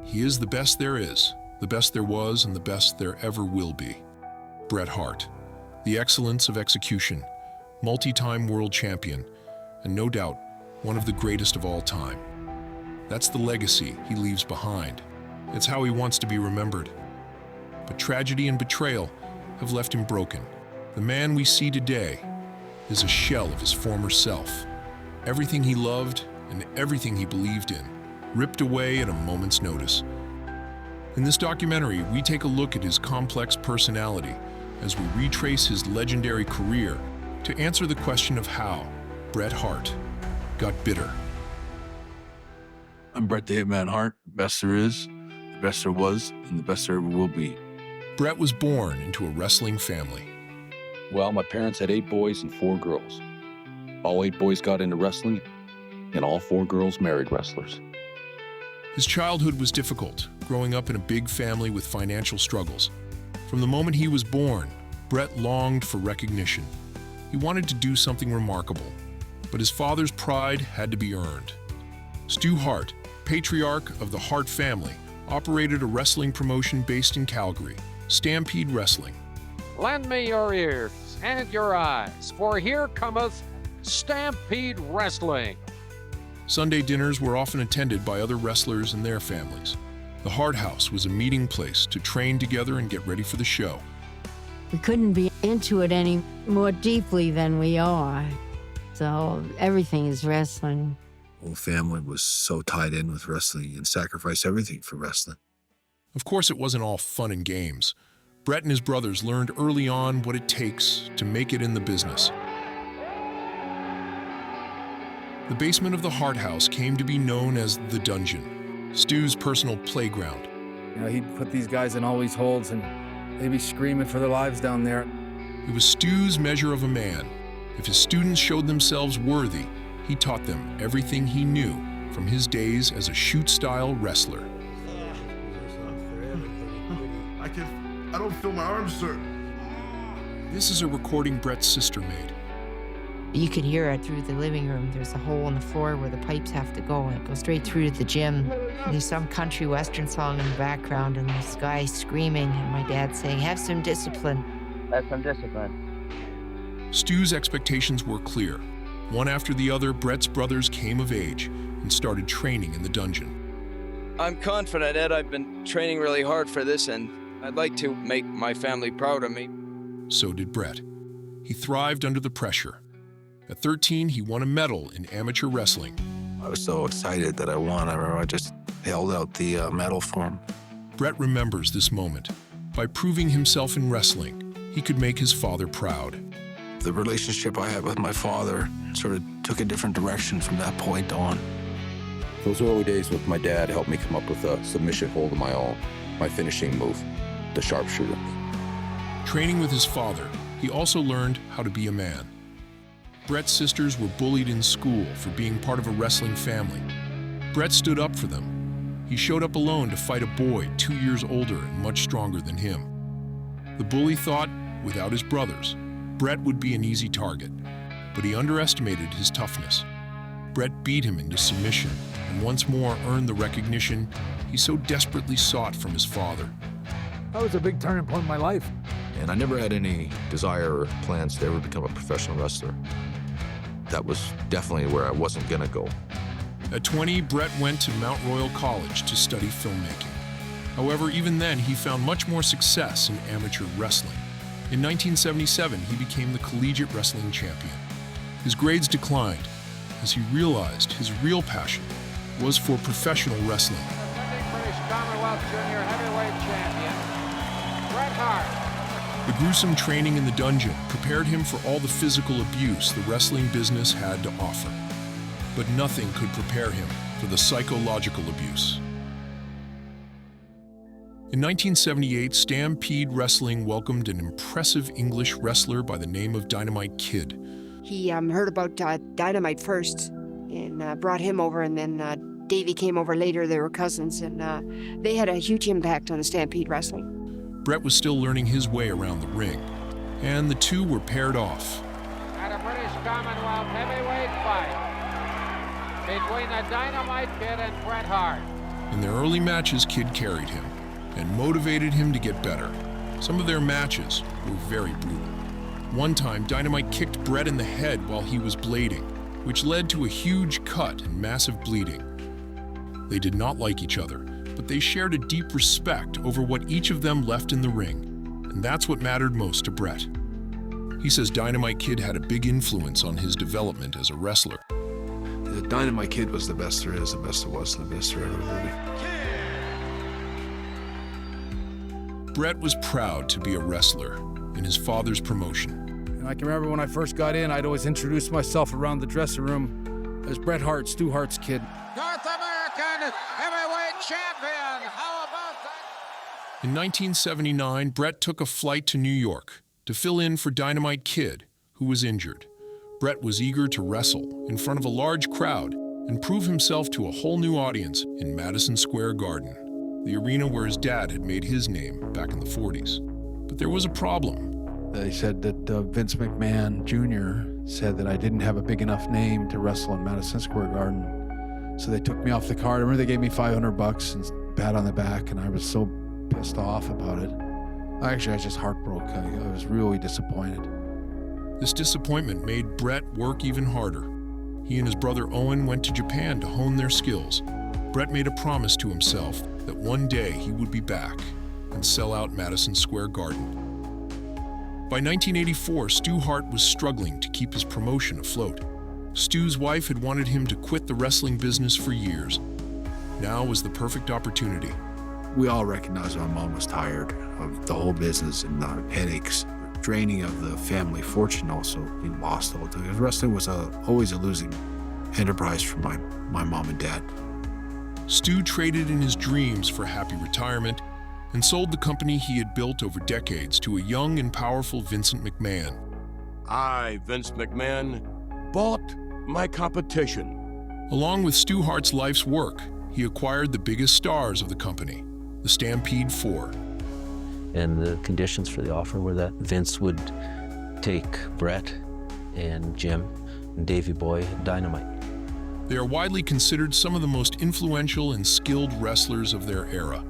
He is the best there is, the best there was, and the best there ever will be. Bret Hart, the excellence of execution, multi-time world champion, and no doubt, one of the greatest of all time. That's the legacy he leaves behind. It's how he wants to be remembered. But tragedy and betrayal have left him broken. The man we see today is a shell of his former self. Everything he loved and everything he believed in, ripped away at a moment's notice. In this documentary, we take a look at his complex personality as we retrace his legendary career to answer the question of how Bret Hart got bitter. I'm Bret the Hitman Hart, best there is, the best there was, and the best there ever will be. Bret was born into a wrestling family. Well, my parents had 8 boys and 4 girls. All 8 boys got into wrestling, and all 4 girls married wrestlers. His childhood was difficult, growing up in a big family with financial struggles. From the moment he was born, Bret longed for recognition. He wanted to do something remarkable, but his father's pride had to be earned. Stu Hart, patriarch of the Hart family, operated a wrestling promotion based in Calgary, Stampede Wrestling. Lend me your ears and your eyes, for here cometh Stampede Wrestling. Sunday dinners were often attended by other wrestlers and their families. The Hart House was a meeting place to train together and get ready for the show. We couldn't be into it any more deeply than we are. So everything is wrestling. The whole family was so tied in with wrestling and sacrificed everything for wrestling. Of course, it wasn't all fun and games. Bret and his brothers learned early on what it takes to make it in the business. The basement of the Hart House came to be known as the Dungeon, Stu's personal playground. You know, he'd put these guys in all these holds and they'd be screaming for their lives down there. It was Stu's measure of a man. If his students showed themselves worthy, he taught them everything he knew from his days as a shoot-style wrestler. I don't feel my arms, sir. This is a recording Bret's sister made. You can hear it through the living room. There's a hole in the floor where the pipes have to go, and it goes straight through to the gym. There's some country western song in the background, and this guy screaming, and my dad saying, "Have some discipline." Have some discipline. Stu's expectations were clear. One after the other, Bret's brothers came of age and started training in the dungeon. I'm confident, Ed. I've been training really hard for this, and I'd like to make my family proud of me. So did Bret. He thrived under the pressure. At 13, he won a medal in amateur wrestling. I was so excited that I won. I remember I just held out the medal for him. Bret remembers this moment. By proving himself in wrestling, he could make his father proud. The relationship I had with my father sort of took a different direction from that point on. Those early days with my dad helped me come up with a submission hold of my own, my finishing move, the sharpshooter. Training with his father, he also learned how to be a man. Bret's sisters were bullied in school for being part of a wrestling family. Bret stood up for them. He showed up alone to fight a boy 2 years older and much stronger than him. The bully thought, without his brothers, Bret would be an easy target, but he underestimated his toughness. Bret beat him into submission and once more earned the recognition he so desperately sought from his father. That was a big turning point in my life. And I never had any desire or plans to ever become a professional wrestler. That was definitely where I wasn't gonna go. At 20, Bret went to Montreal College to study filmmaking. However, even then, he found much more success in amateur wrestling. In 1977, he became the collegiate wrestling champion. His grades declined as he realized his real passion was for professional wrestling. Defending British Commonwealth Junior Heavyweight Champion, Bret Hart. The gruesome training in the dungeon prepared him for all the physical abuse the wrestling business had to offer. But nothing could prepare him for the psychological abuse. In 1978, Stampede Wrestling welcomed an impressive English wrestler by the name of Dynamite Kid. He heard about Dynamite first and brought him over, and then Davey came over later. They were cousins, and they had a huge impact on the Stampede Wrestling. Bret was still learning his way around the ring, and the two were paired off. At a British Commonwealth heavyweight fight between the Dynamite Kid and Bret Hart. In their early matches, Kid carried him and motivated him to get better. Some of their matches were very brutal. One time, Dynamite kicked Bret in the head while he was blading, which led to a huge cut and massive bleeding. They did not like each other, but they shared a deep respect over what each of them left in the ring, and that's what mattered most to Bret. He says Dynamite Kid had a big influence on his development as a wrestler. The Dynamite Kid was the best there is, the best there was, and the best there ever will be. Bret was proud to be a wrestler in his father's promotion. And I can remember when I first got in, I'd always introduce myself around the dressing room as Bret Hart, 𝗚𝗛𝗣𝗏𝗧𝗏's kid. North American heavyweight champion. How about that? In 1979, Bret took a flight to New York to fill in for Dynamite Kid, who was injured. Bret was eager to wrestle in front of a large crowd and prove himself to a whole new audience in Madison Square Garden, the arena where his dad had made his name back in the 40s. But there was a problem. They said that Vince McMahon Jr. said that I didn't have a big enough name to wrestle in Madison Square Garden. So they took me off the card. I remember they gave me $500 and pat on the back, and I was so pissed off about it. Actually, I was just heartbroken. I was really disappointed. This disappointment made Bret work even harder. He and his brother Owen went to Japan to hone their skills. Bret made a promise to himself that one day he would be back and sell out Madison Square Garden. By 1984, Stu Hart was struggling to keep his promotion afloat. Stu's wife had wanted him to quit the wrestling business for years. Now was the perfect opportunity. We all recognized my mom was tired of the whole business and the headaches, draining of the family fortune also being lost all the time. Wrestling was always a losing enterprise for my mom and dad. Stu traded in his dreams for happy retirement and sold the company he had built over decades to a young and powerful Vincent McMahon. I, Vince McMahon, bought my competition. Along with Stu Hart's life's work, he acquired the biggest stars of the company, the Stampede 4. And the conditions for the offer were that Vince would take Bret and Jim and Davey Boy and Dynamite. They are widely considered some of the most influential and skilled wrestlers of their era.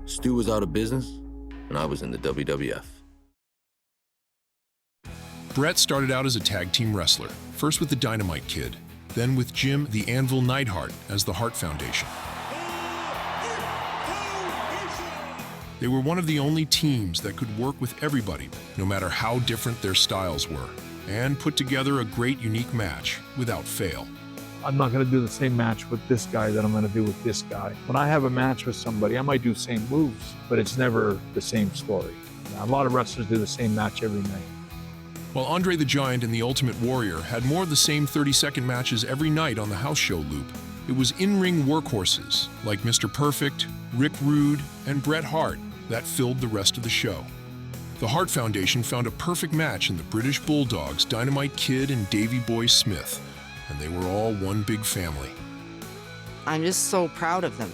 Stu was out of business, and I was in the WWF. Bret started out as a tag team wrestler, first with the Dynamite Kid, then with Jim the Anvil Neidhart as the Hart Foundation. They were one of the only teams that could work with everybody, no matter how different their styles were, and put together a great, unique match without fail. I'm not going to do the same match with this guy that I'm going to do with this guy. When I have a match with somebody, I might do the same moves, but it's never the same story. A lot of wrestlers do the same match every night. While Andre the Giant and the Ultimate Warrior had more of the same 30-second matches every night on the house show loop, it was in-ring workhorses like Mr. Perfect, Rick Rude, and Bret Hart that filled the rest of the show. The Hart Foundation found a perfect match in the British Bulldogs, Dynamite Kid and Davey Boy Smith, and they were all one big family. I'm just so proud of them.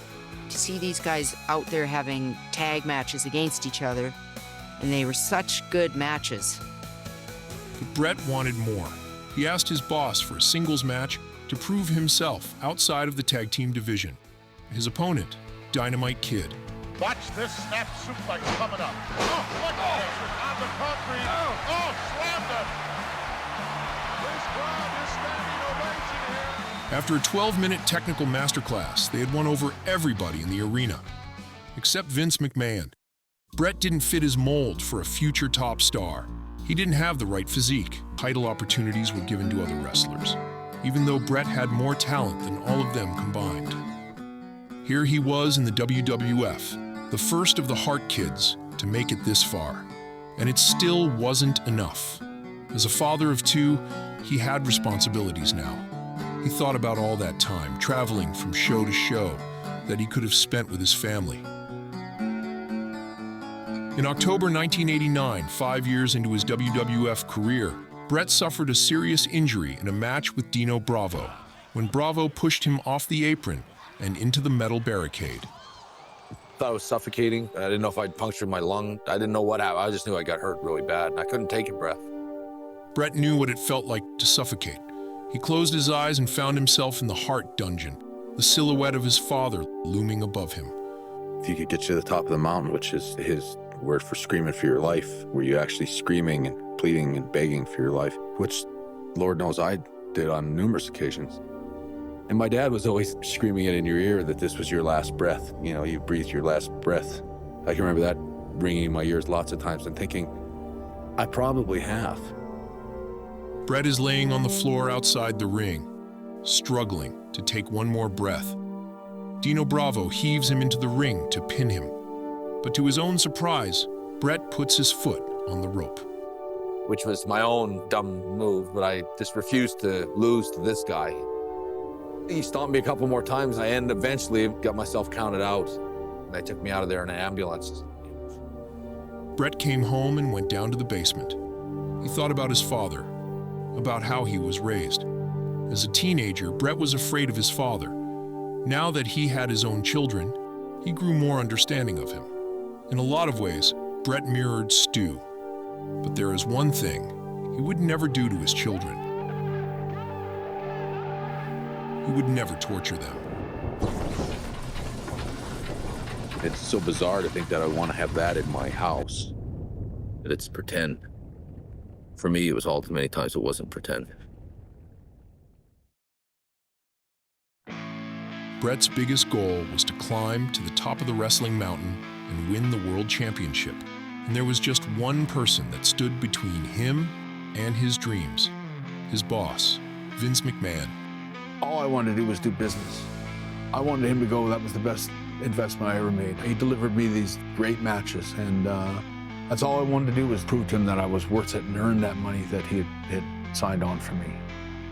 To see these guys out there having tag matches against each other, and they were such good matches. But Bret wanted more. He asked his boss for a singles match to prove himself outside of the tag team division. His opponent, Dynamite Kid. Watch this snap suplex coming up. Oh, look at this. On the concrete. Oh, slammed it. This crowd is standing ovation here. After a 12-minute technical masterclass, they had won over everybody in the arena, except Vince McMahon. Bret didn't fit his mold for a future top star. He didn't have the right physique. Title opportunities were given to other wrestlers, even though Bret had more talent than all of them combined. Here he was in the WWF, the first of the Hart Kids to make it this far. And it still wasn't enough. As a father of two, he had responsibilities now. He thought about all that time, traveling from show to show, that he could have spent with his family. In October 1989, 5 years into his WWF career, Bret suffered a serious injury in a match with Dino Bravo, when Bravo pushed him off the apron and into the metal barricade. I thought I was suffocating. I didn't know if I'd punctured my lung. I didn't know what happened. I just knew I got hurt really bad, and I couldn't take a breath. Bret knew what it felt like to suffocate. He closed his eyes and found himself in the Hart dungeon, the silhouette of his father looming above him. If you could get to the top of the mountain, which is his word for screaming for your life, were you actually screaming and pleading and begging for your life, which Lord knows I did on numerous occasions. And my dad was always screaming it in your ear that this was your last breath. You know, you breathed your last breath. I can remember that ringing in my ears lots of times and thinking, I probably have. Bret is laying on the floor outside the ring, struggling to take one more breath. Dino Bravo heaves him into the ring to pin him. But to his own surprise, Bret puts his foot on the rope. Which was my own dumb move, but I just refused to lose to this guy. He stomped me a couple more times, and eventually got myself counted out. And they took me out of there in an ambulance. Bret came home and went down to the basement. He thought about his father, about how he was raised. As a teenager, Bret was afraid of his father. Now that he had his own children, he grew more understanding of him. In a lot of ways, Bret mirrored Stu. But there is one thing he would never do to his children. He would never torture them. It's so bizarre to think that I want to have that in my house. That it's pretend. For me, it was all too many times it wasn't pretend. Bret's biggest goal was to climb to the top of the wrestling mountain and win the world championship. And there was just one person that stood between him and his dreams. His boss, Vince McMahon. All I wanted to do was do business. I wanted him to go, that was the best investment I ever made. He delivered me these great matches, and that's all I wanted to do was prove to him that I was worth it and earn that money that he had signed on for me.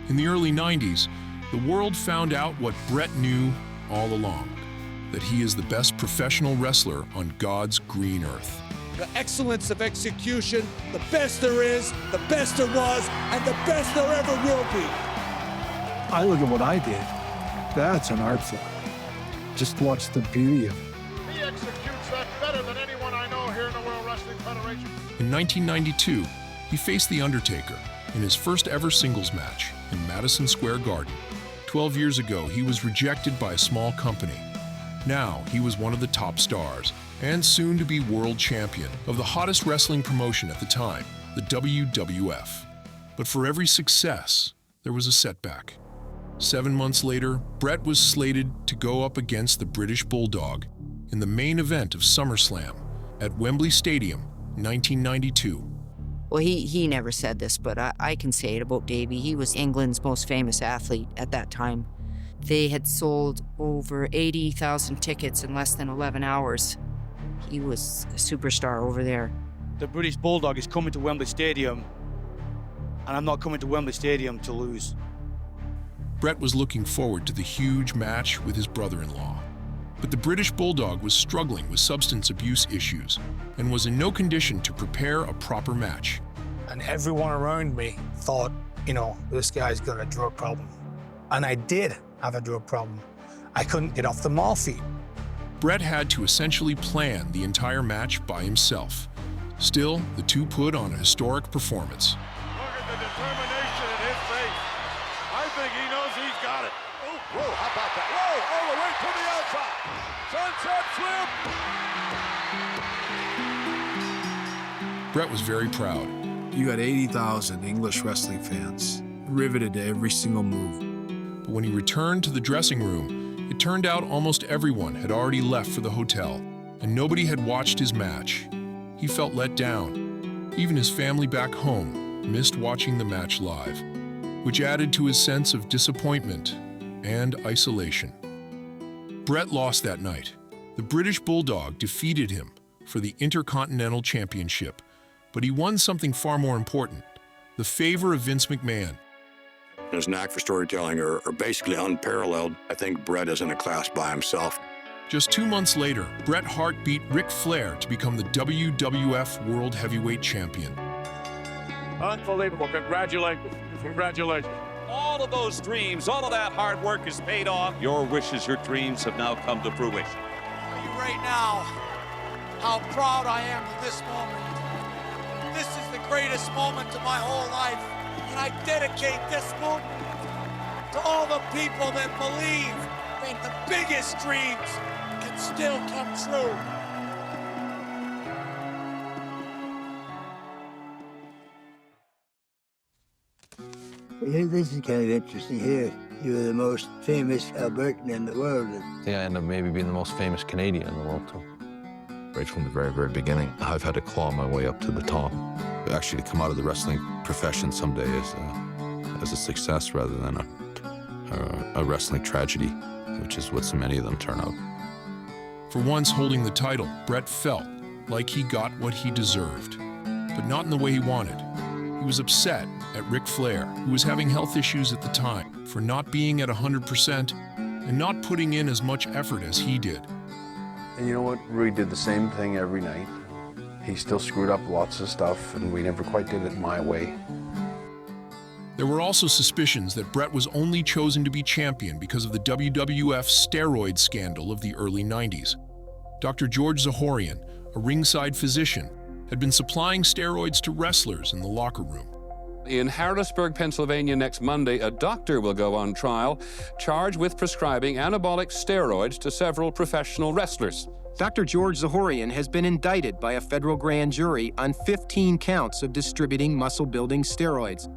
In the early 90s, the world found out what Bret knew all along, that he is the best professional wrestler on God's green earth. The excellence of execution, the best there is, the best there was, and the best there ever will be. I look at what I did. That's an art form. Just watch the beauty of it. He executes that better than anyone I know here in the World Wrestling Federation. In 1992, he faced The Undertaker in his first ever singles match in Madison Square Garden. 12 years ago, he was rejected by a small company. Now, he was one of the top stars, and soon to be world champion of the hottest wrestling promotion at the time, the WWF. But for every success, there was a setback. 7 months later, Bret was slated to go up against the British Bulldog in the main event of SummerSlam at Wembley Stadium, 1992. Well, he never said this, but I can say it about Davey. He was England's most famous athlete at that time. They had sold over 80,000 tickets in less than 11 hours. He was a superstar over there. The British Bulldog is coming to Wembley Stadium, and I'm not coming to Wembley Stadium to lose. Bret was looking forward to the huge match with his brother-in-law. But the British Bulldog was struggling with substance abuse issues and was in no condition to prepare a proper match. And everyone around me thought, you know, this guy's got a drug problem. And I did have a drug problem. I couldn't get off the morphine. Bret had to essentially plan the entire match by himself. Still, the two put on a historic performance. Look at the determination in his face. I think he knows he's got it. Oh, whoa, how about that? Whoa, all the way to the outside. Sunset flip. Bret was very proud. You had 80,000 English wrestling fans, riveted to every single move. But when he returned to the dressing room, it turned out almost everyone had already left for the hotel, and nobody had watched his match. He felt let down. Even his family back home missed watching the match live, which added to his sense of disappointment and isolation. Bret lost that night. The British Bulldog defeated him for the Intercontinental Championship, but he won something far more important, the favor of Vince McMahon. His knack for storytelling are basically unparalleled. I think Bret is in a class by himself. Just 2 months later, Bret Hart beat Ric Flair to become the WWF World Heavyweight Champion. Unbelievable. Congratulations. Congratulations. All of those dreams, all of that hard work has paid off. Your wishes, your dreams have now come to fruition. Tell you right now how proud I am of this moment. This is the greatest moment of my whole life, and I dedicate this moment to all the people that believe Even the biggest dreams can still come true. This is kind of interesting here. You're the most famous Albertan in the world. I think I end up maybe being the most famous Canadian in the world, too. Right from the very, very beginning, I've had to claw my way up to the top. Actually, to come out of the wrestling profession someday as a success rather than a wrestling tragedy, which is what so many of them turn out. For once holding the title, Bret felt like he got what he deserved, but not in the way he wanted. He was upset at Ric Flair, who was having health issues at the time, for not being at 100% and not putting in as much effort as he did. And you know what? Rui did the same thing every night. He still screwed up lots of stuff, and we never quite did it my way. There were also suspicions that Bret was only chosen to be champion because of the WWF steroid scandal of the early 90s. Dr. George Zahorian, a ringside physician, had been supplying steroids to wrestlers in the locker room. In Harrisburg, Pennsylvania next Monday, a doctor will go on trial, charged with prescribing anabolic steroids to several professional wrestlers. Dr. George Zahorian has been indicted by a federal grand jury on 15 counts of distributing muscle-building steroids.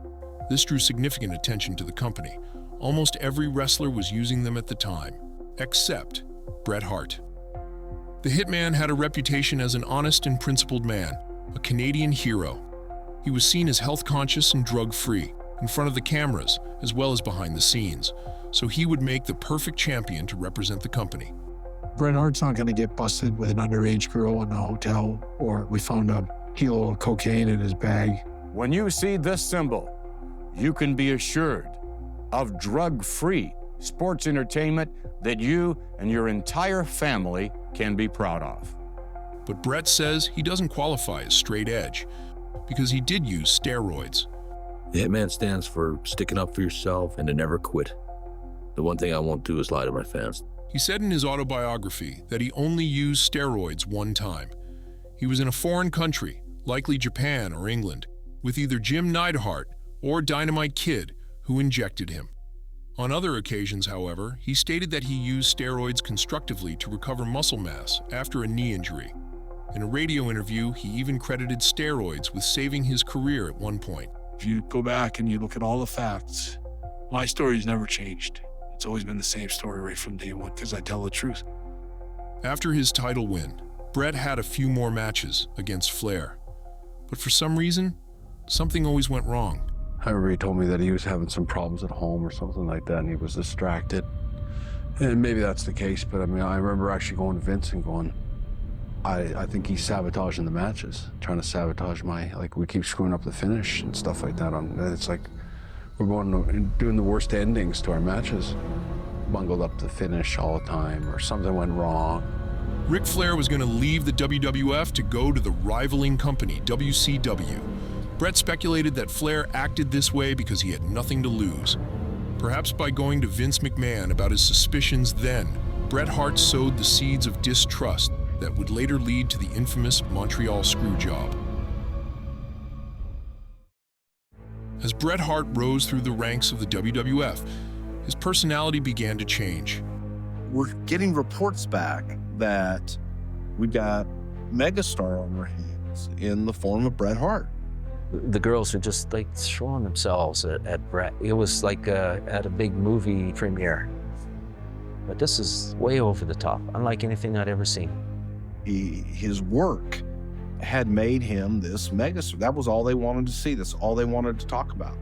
This drew significant attention to the company. Almost every wrestler was using them at the time, except Bret Hart. The Hitman had a reputation as an honest and principled man, a Canadian hero. He was seen as health-conscious and drug-free, in front of the cameras as well as behind the scenes, so he would make the perfect champion to represent the company. Bret Hart's not going to get busted with an underage girl in a hotel, or we found a kilo of cocaine in his bag. When you see this symbol, you can be assured of drug-free sports entertainment that you and your entire family can be proud of. But Bret says he doesn't qualify as straight edge because he did use steroids. The Hitman stands for sticking up for yourself and to never quit. The one thing I won't do is lie to my fans. He said in his autobiography that he only used steroids one time. He was in a foreign country, likely Japan or England, with either Jim Neidhart or Dynamite Kid, who injected him. On other occasions, however, he stated that he used steroids constructively to recover muscle mass after a knee injury. In a radio interview, he even credited steroids with saving his career at one point. If you go back and you look at all the facts, my story's never changed. It's always been the same story right from day one because I tell the truth. After his title win, Bret had a few more matches against Flair. But for some reason, something always went wrong. I remember he told me that he was having some problems at home or something like that, and he was distracted. And maybe that's the case, but I mean, I remember actually going to Vince and going, I think he's sabotaging the matches, trying to sabotage like we keep screwing up the finish and stuff like that. It's like we're doing the worst endings to our matches. Bungled up the finish all the time, or something went wrong. Ric Flair was going to leave the WWF to go to the rivaling company, WCW. Bret speculated that Flair acted this way because he had nothing to lose. Perhaps by going to Vince McMahon about his suspicions then, Bret Hart sowed the seeds of distrust that would later lead to the infamous Montreal Screwjob. As Bret Hart rose through the ranks of the WWF, his personality began to change. We're getting reports back that we got megastar on our hands in the form of Bret Hart. The girls are just like throwing themselves at Bret. It was like at a big movie premiere. But this is way over the top, unlike anything I'd ever seen. His work had made him this megastar. That was all they wanted to see. That's all they wanted to talk about.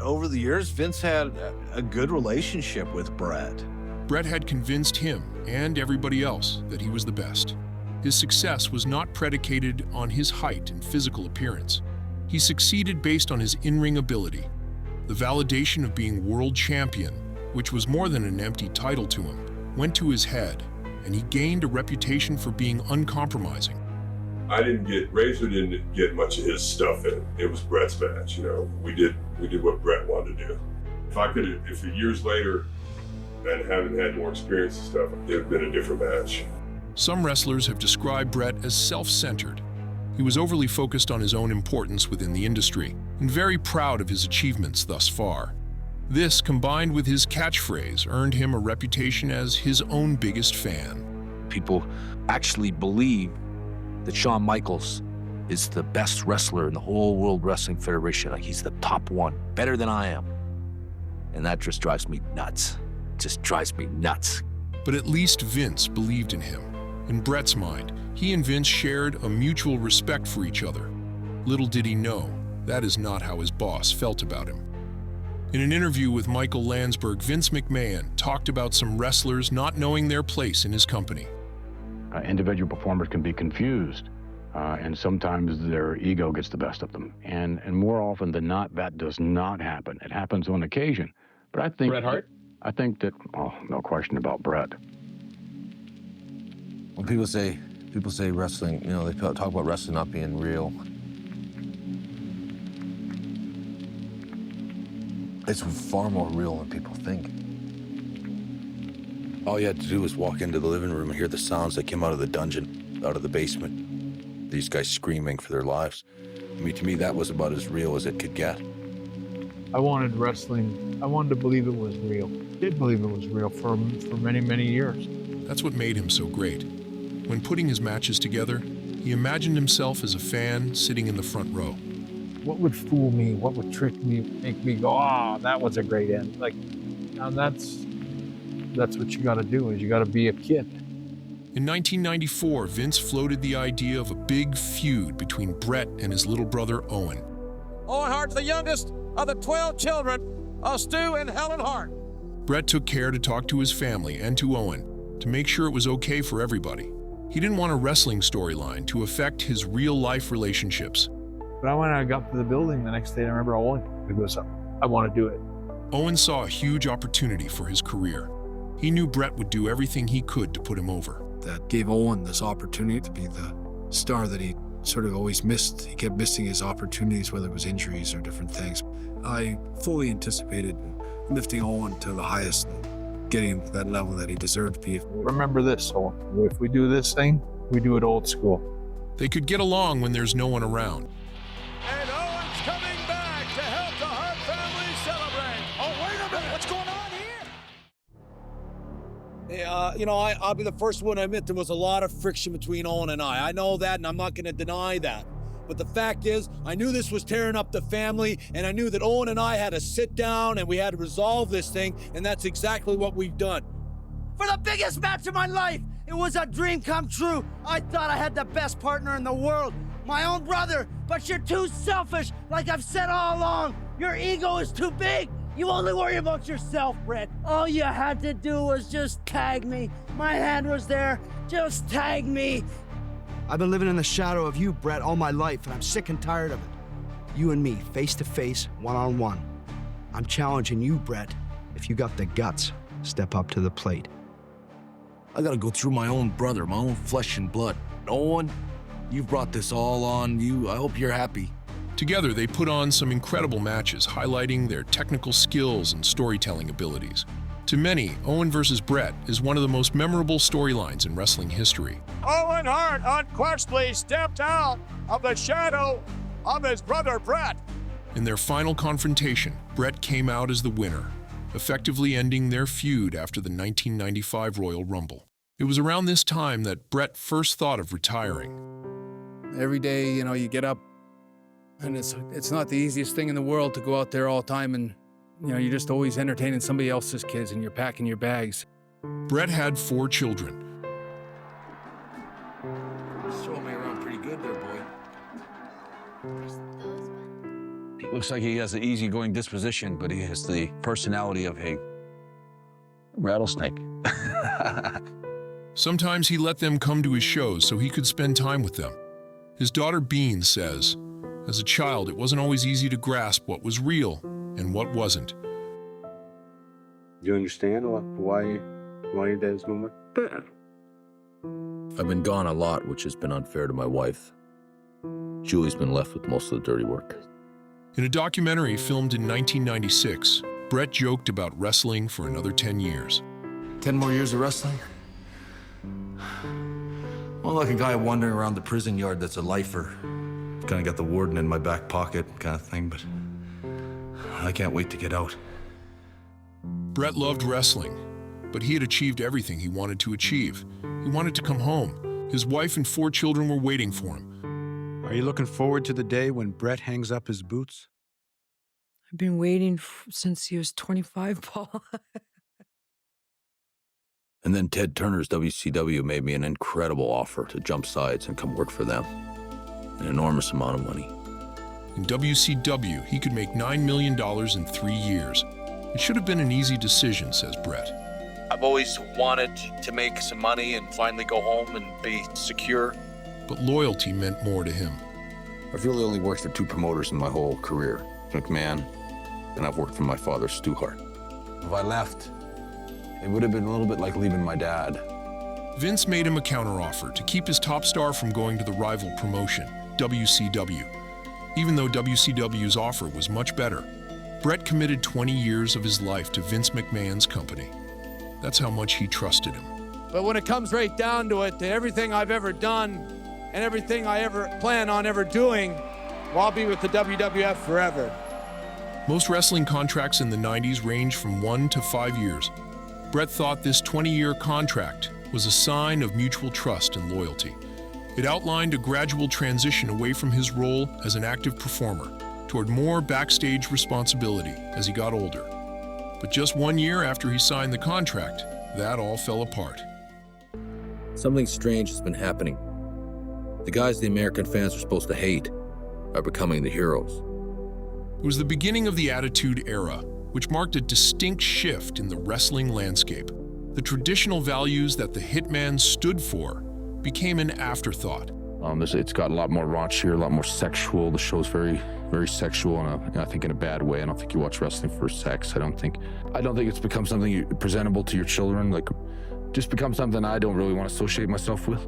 Over the years, Vince had a good relationship with Bret. Bret had convinced him and everybody else that he was the best. His success was not predicated on his height and physical appearance. He succeeded based on his in-ring ability. The validation of being world champion, which was more than an empty title to him, went to his head, and he gained a reputation for being uncompromising. Razor didn't get much of his stuff in it. It was Bret's match, you know. We did what Bret wanted to do. If years later, and having had more experience and stuff, it would have been a different match. Some wrestlers have described Bret as self-centered. He was overly focused on his own importance within the industry, and very proud of his achievements thus far. This, combined with his catchphrase, earned him a reputation as his own biggest fan. People actually believe that Shawn Michaels is the best wrestler in the whole World Wrestling Federation. Like, he's the top one, better than I am. And that just drives me nuts. It just drives me nuts. But at least Vince believed in him. In Bret's mind, he and Vince shared a mutual respect for each other. Little did he know, that is not how his boss felt about him. In an interview with Michael Landsberg, Vince McMahon talked about some wrestlers not knowing their place in his company. Individual performers can be confused, and sometimes their ego gets the best of them. And more often than not, that does not happen. It happens on occasion. But I think Bret Hart? I think that, oh, no question about Bret. When people say wrestling, you know, they talk about wrestling not being real. It's far more real than people think. All you had to do was walk into the living room and hear the sounds that came out of the dungeon, out of the basement. These guys screaming for their lives. I mean, to me, that was about as real as it could get. I wanted wrestling. I wanted to believe it was real. I did believe it was real for many, many years. That's what made him so great. When putting his matches together, he imagined himself as a fan sitting in the front row. What would fool me? What would trick me? Make me go, ah, that was a great end. Like, now that's what you got to do, is you got to be a kid. In 1994, Vince floated the idea of a big feud between Bret and his little brother, Owen. Owen Hart's the youngest of the 12 children of Stu and Helen Hart. Bret took care to talk to his family and to Owen to make sure it was okay for everybody. He didn't want a wrestling storyline to affect his real-life relationships. But when I got to the building the next day, I remember Owen goes, I want to do it. Owen saw a huge opportunity for his career. He knew Bret would do everything he could to put him over. That gave Owen this opportunity to be the star that he sort of always missed. He kept missing his opportunities, whether it was injuries or different things. I fully anticipated lifting Owen to the highest, getting him to that level that he deserved to be. Remember this, Owen. If we do this thing, we do it old school. They could get along when there's no one around. And Owen's coming back to help the Hart family celebrate. Oh, wait a minute, what's going on here? You know, I'll be the first one to admit there was a lot of friction between Owen and I. I know that, and I'm not going to deny that. But the fact is, I knew this was tearing up the family, and I knew that Owen and I had to sit down and we had to resolve this thing, and that's exactly what we've done. For the biggest match of my life, it was a dream come true. I thought I had the best partner in the world, my own brother, but you're too selfish, like I've said all along. Your ego is too big. You only worry about yourself, Bret. All you had to do was just tag me. My hand was there. Just tag me. I've been living in the shadow of you, Bret, all my life, and I'm sick and tired of it. You and me, face to face, one-on-one. I'm challenging you, Bret. If you got the guts, step up to the plate. I gotta go through my own brother, my own flesh and blood. Owen, you've brought this all on you. I hope you're happy. Together, they put on some incredible matches, highlighting their technical skills and storytelling abilities. To many, Owen versus Bret is one of the most memorable storylines in wrestling history. Owen Hart unquestionably stepped out of the shadow of his brother Bret. In their final confrontation, Bret came out as the winner, effectively ending their feud after the 1995 Royal Rumble. It was around this time that Bret first thought of retiring. Every day, you know, you get up, and it's not the easiest thing in the world to go out there all the time, and you know, you're just always entertaining somebody else's kids, and you're packing your bags. Bret had 4 children. You're throwing me around pretty good there, boy. He looks like he has an easygoing disposition, but he has the personality of a rattlesnake. Sometimes he let them come to his shows so he could spend time with them. His daughter Bean says, as a child, it wasn't always easy to grasp what was real and what wasn't. Do you understand why your dad's moving? I've been gone a lot, which has been unfair to my wife. Julie's been left with most of the dirty work. In a documentary filmed in 1996, Bret joked about wrestling for another 10 years. 10 more years of wrestling? Well, like a guy wandering around the prison yard that's a lifer. Kind of got the warden in my back pocket kind of thing, but I can't wait to get out. Bret loved wrestling, but he had achieved everything he wanted to achieve. He wanted to come home. His wife and 4 children were waiting for him. Are you looking forward to the day when Bret hangs up his boots? I've been waiting since he was 25, Paul. And then Ted Turner's WCW made me an incredible offer to jump sides and come work for them. An enormous amount of money. In WCW, he could make $9 million in 3 years. It should have been an easy decision, says Bret. I've always wanted to make some money and finally go home and be secure. But loyalty meant more to him. I've really only worked for 2 promoters in my whole career, McMahon, and I've worked for my father, Stu Hart. If I left, it would have been a little bit like leaving my dad. Vince made him a counteroffer to keep his top star from going to the rival promotion, WCW. Even though WCW's offer was much better, Bret committed 20 years of his life to Vince McMahon's company. That's how much he trusted him. But when it comes right down to it, to everything I've ever done and everything I ever plan on ever doing, well, I'll be with the WWF forever. Most wrestling contracts in the 90s ranged from 1 to 5 years. Bret thought this 20-year contract was a sign of mutual trust and loyalty. It outlined a gradual transition away from his role as an active performer toward more backstage responsibility as he got older. But just 1 year after he signed the contract, that all fell apart. Something strange has been happening. The guys the American fans are supposed to hate are becoming the heroes. It was the beginning of the Attitude Era, which marked a distinct shift in the wrestling landscape. The traditional values that the Hitman stood for became an afterthought. It's got a lot more raunchier, a lot more sexual. The show's very, very sexual, and I think in a bad way. I don't think you watch wrestling for sex. I don't think it's become something presentable to your children. Like, just become something I don't really want to associate myself with.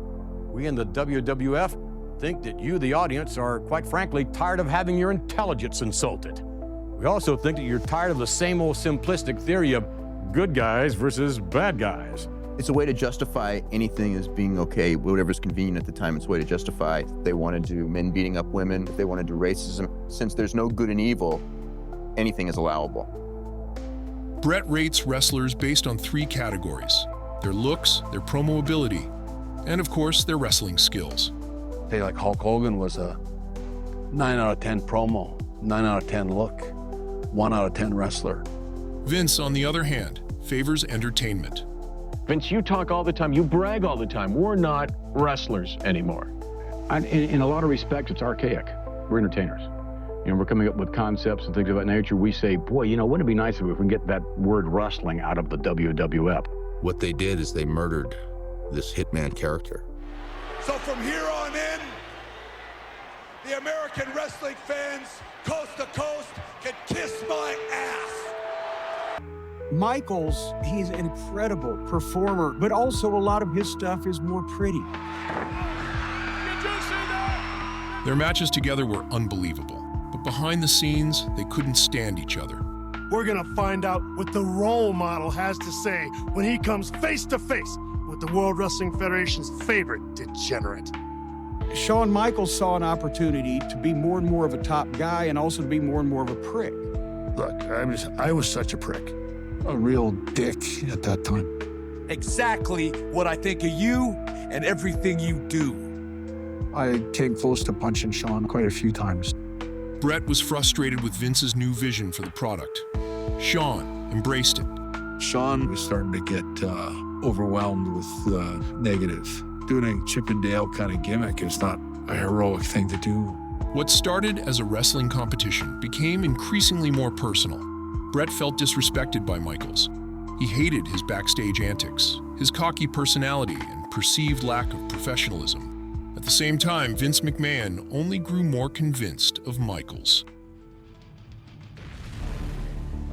We in the WWF think that you, the audience, are quite frankly tired of having your intelligence insulted. We also think that you're tired of the same old simplistic theory of good guys versus bad guys. It's a way to justify anything as being okay, whatever's convenient at the time. It's a way to justify if they want to do men beating up women, if they want to do racism. Since there's no good and evil, anything is allowable. Bret rates wrestlers based on 3 categories: their looks, their promo ability, and of course, their wrestling skills. Say like Hulk Hogan was a 9 out of 10 promo, 9 out of 10 look, 1 out of 10 wrestler. Vince, on the other hand, favors entertainment. Vince, you talk all the time, you brag all the time. We're not wrestlers anymore. And in a lot of respects, it's archaic. We're entertainers. You know, we're coming up with concepts and things of that nature. We say, boy, you know, wouldn't it be nice if we can get that word wrestling out of the WWF? What they did is they murdered this Hitman character. So from here on in, the American wrestling fans, coast to coast, can kiss my ass. Michaels, he's an incredible performer, but also a lot of his stuff is more pretty. Their matches together were unbelievable, but behind the scenes, they couldn't stand each other. We're gonna find out what the role model has to say when he comes face to face with the World Wrestling Federation's favorite degenerate. Shawn Michaels saw an opportunity to be more and more of a top guy and also to be more and more of a prick. Look, I was such a prick. A real dick at that time. Exactly what I think of you and everything you do. I came close to punching Shawn quite a few times. Bret was frustrated with Vince's new vision for the product. Shawn embraced it. Shawn was starting to get overwhelmed with negative. Doing a Chip and Dale kind of gimmick is not a heroic thing to do. What started as a wrestling competition became increasingly more personal. Bret felt disrespected by Michaels. He hated his backstage antics, his cocky personality, and perceived lack of professionalism. At the same time, Vince McMahon only grew more convinced of Michaels.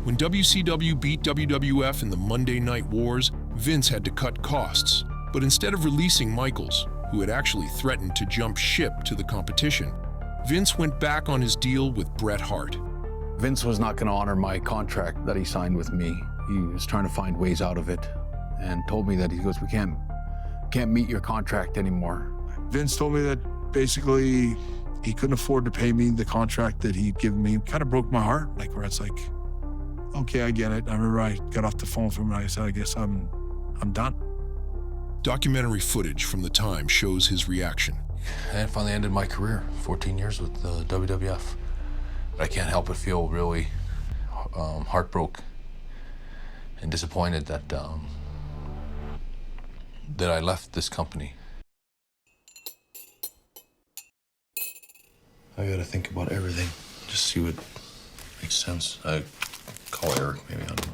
When WCW beat WWF in the Monday Night Wars, Vince had to cut costs. But instead of releasing Michaels, who had actually threatened to jump ship to the competition, Vince went back on his deal with Bret Hart. Vince was not going to honor my contract that he signed with me. He was trying to find ways out of it and told me that he goes, we can't meet your contract anymore. Vince told me that basically he couldn't afford to pay me the contract that he'd given me. It kind of broke my heart, like where it's like, okay, I get it. I remember I got off the phone from him and I said, I guess I'm done. Documentary footage from the time shows his reaction. And it finally ended my career, 14 years with the WWF. But I can't help but feel really heartbroken and disappointed that that I left this company. I gotta think about everything, just see what makes sense. I call Eric, maybe, I don't know.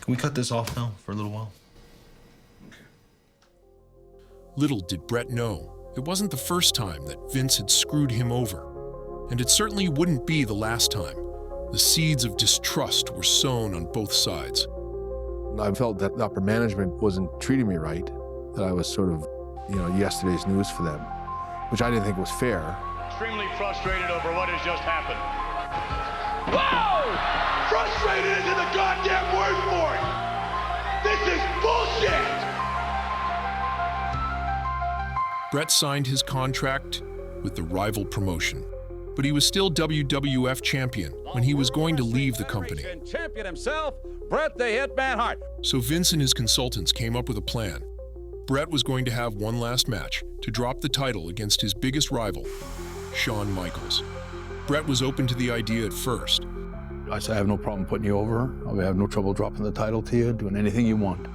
Can we cut this off now for a little while? Little did Bret know, it wasn't the first time that Vince had screwed him over. And it certainly wouldn't be the last time. The seeds of distrust were sown on both sides. I felt that the upper management wasn't treating me right, that I was sort of, yesterday's news for them, which I didn't think was fair. Extremely frustrated over what has just happened. Whoa! Frustrated isn't the goddamn word for it! This is bullshit! Bret signed his contract with the rival promotion, but he was still WWF champion when he was going to leave the company. Champion himself, Bret the Hitman Hart. So Vince and his consultants came up with a plan. Bret was going to have one last match to drop the title against his biggest rival, Shawn Michaels. Bret was open to the idea at first. I said, I have no problem putting you over. I have no trouble dropping the title to you, doing anything you want.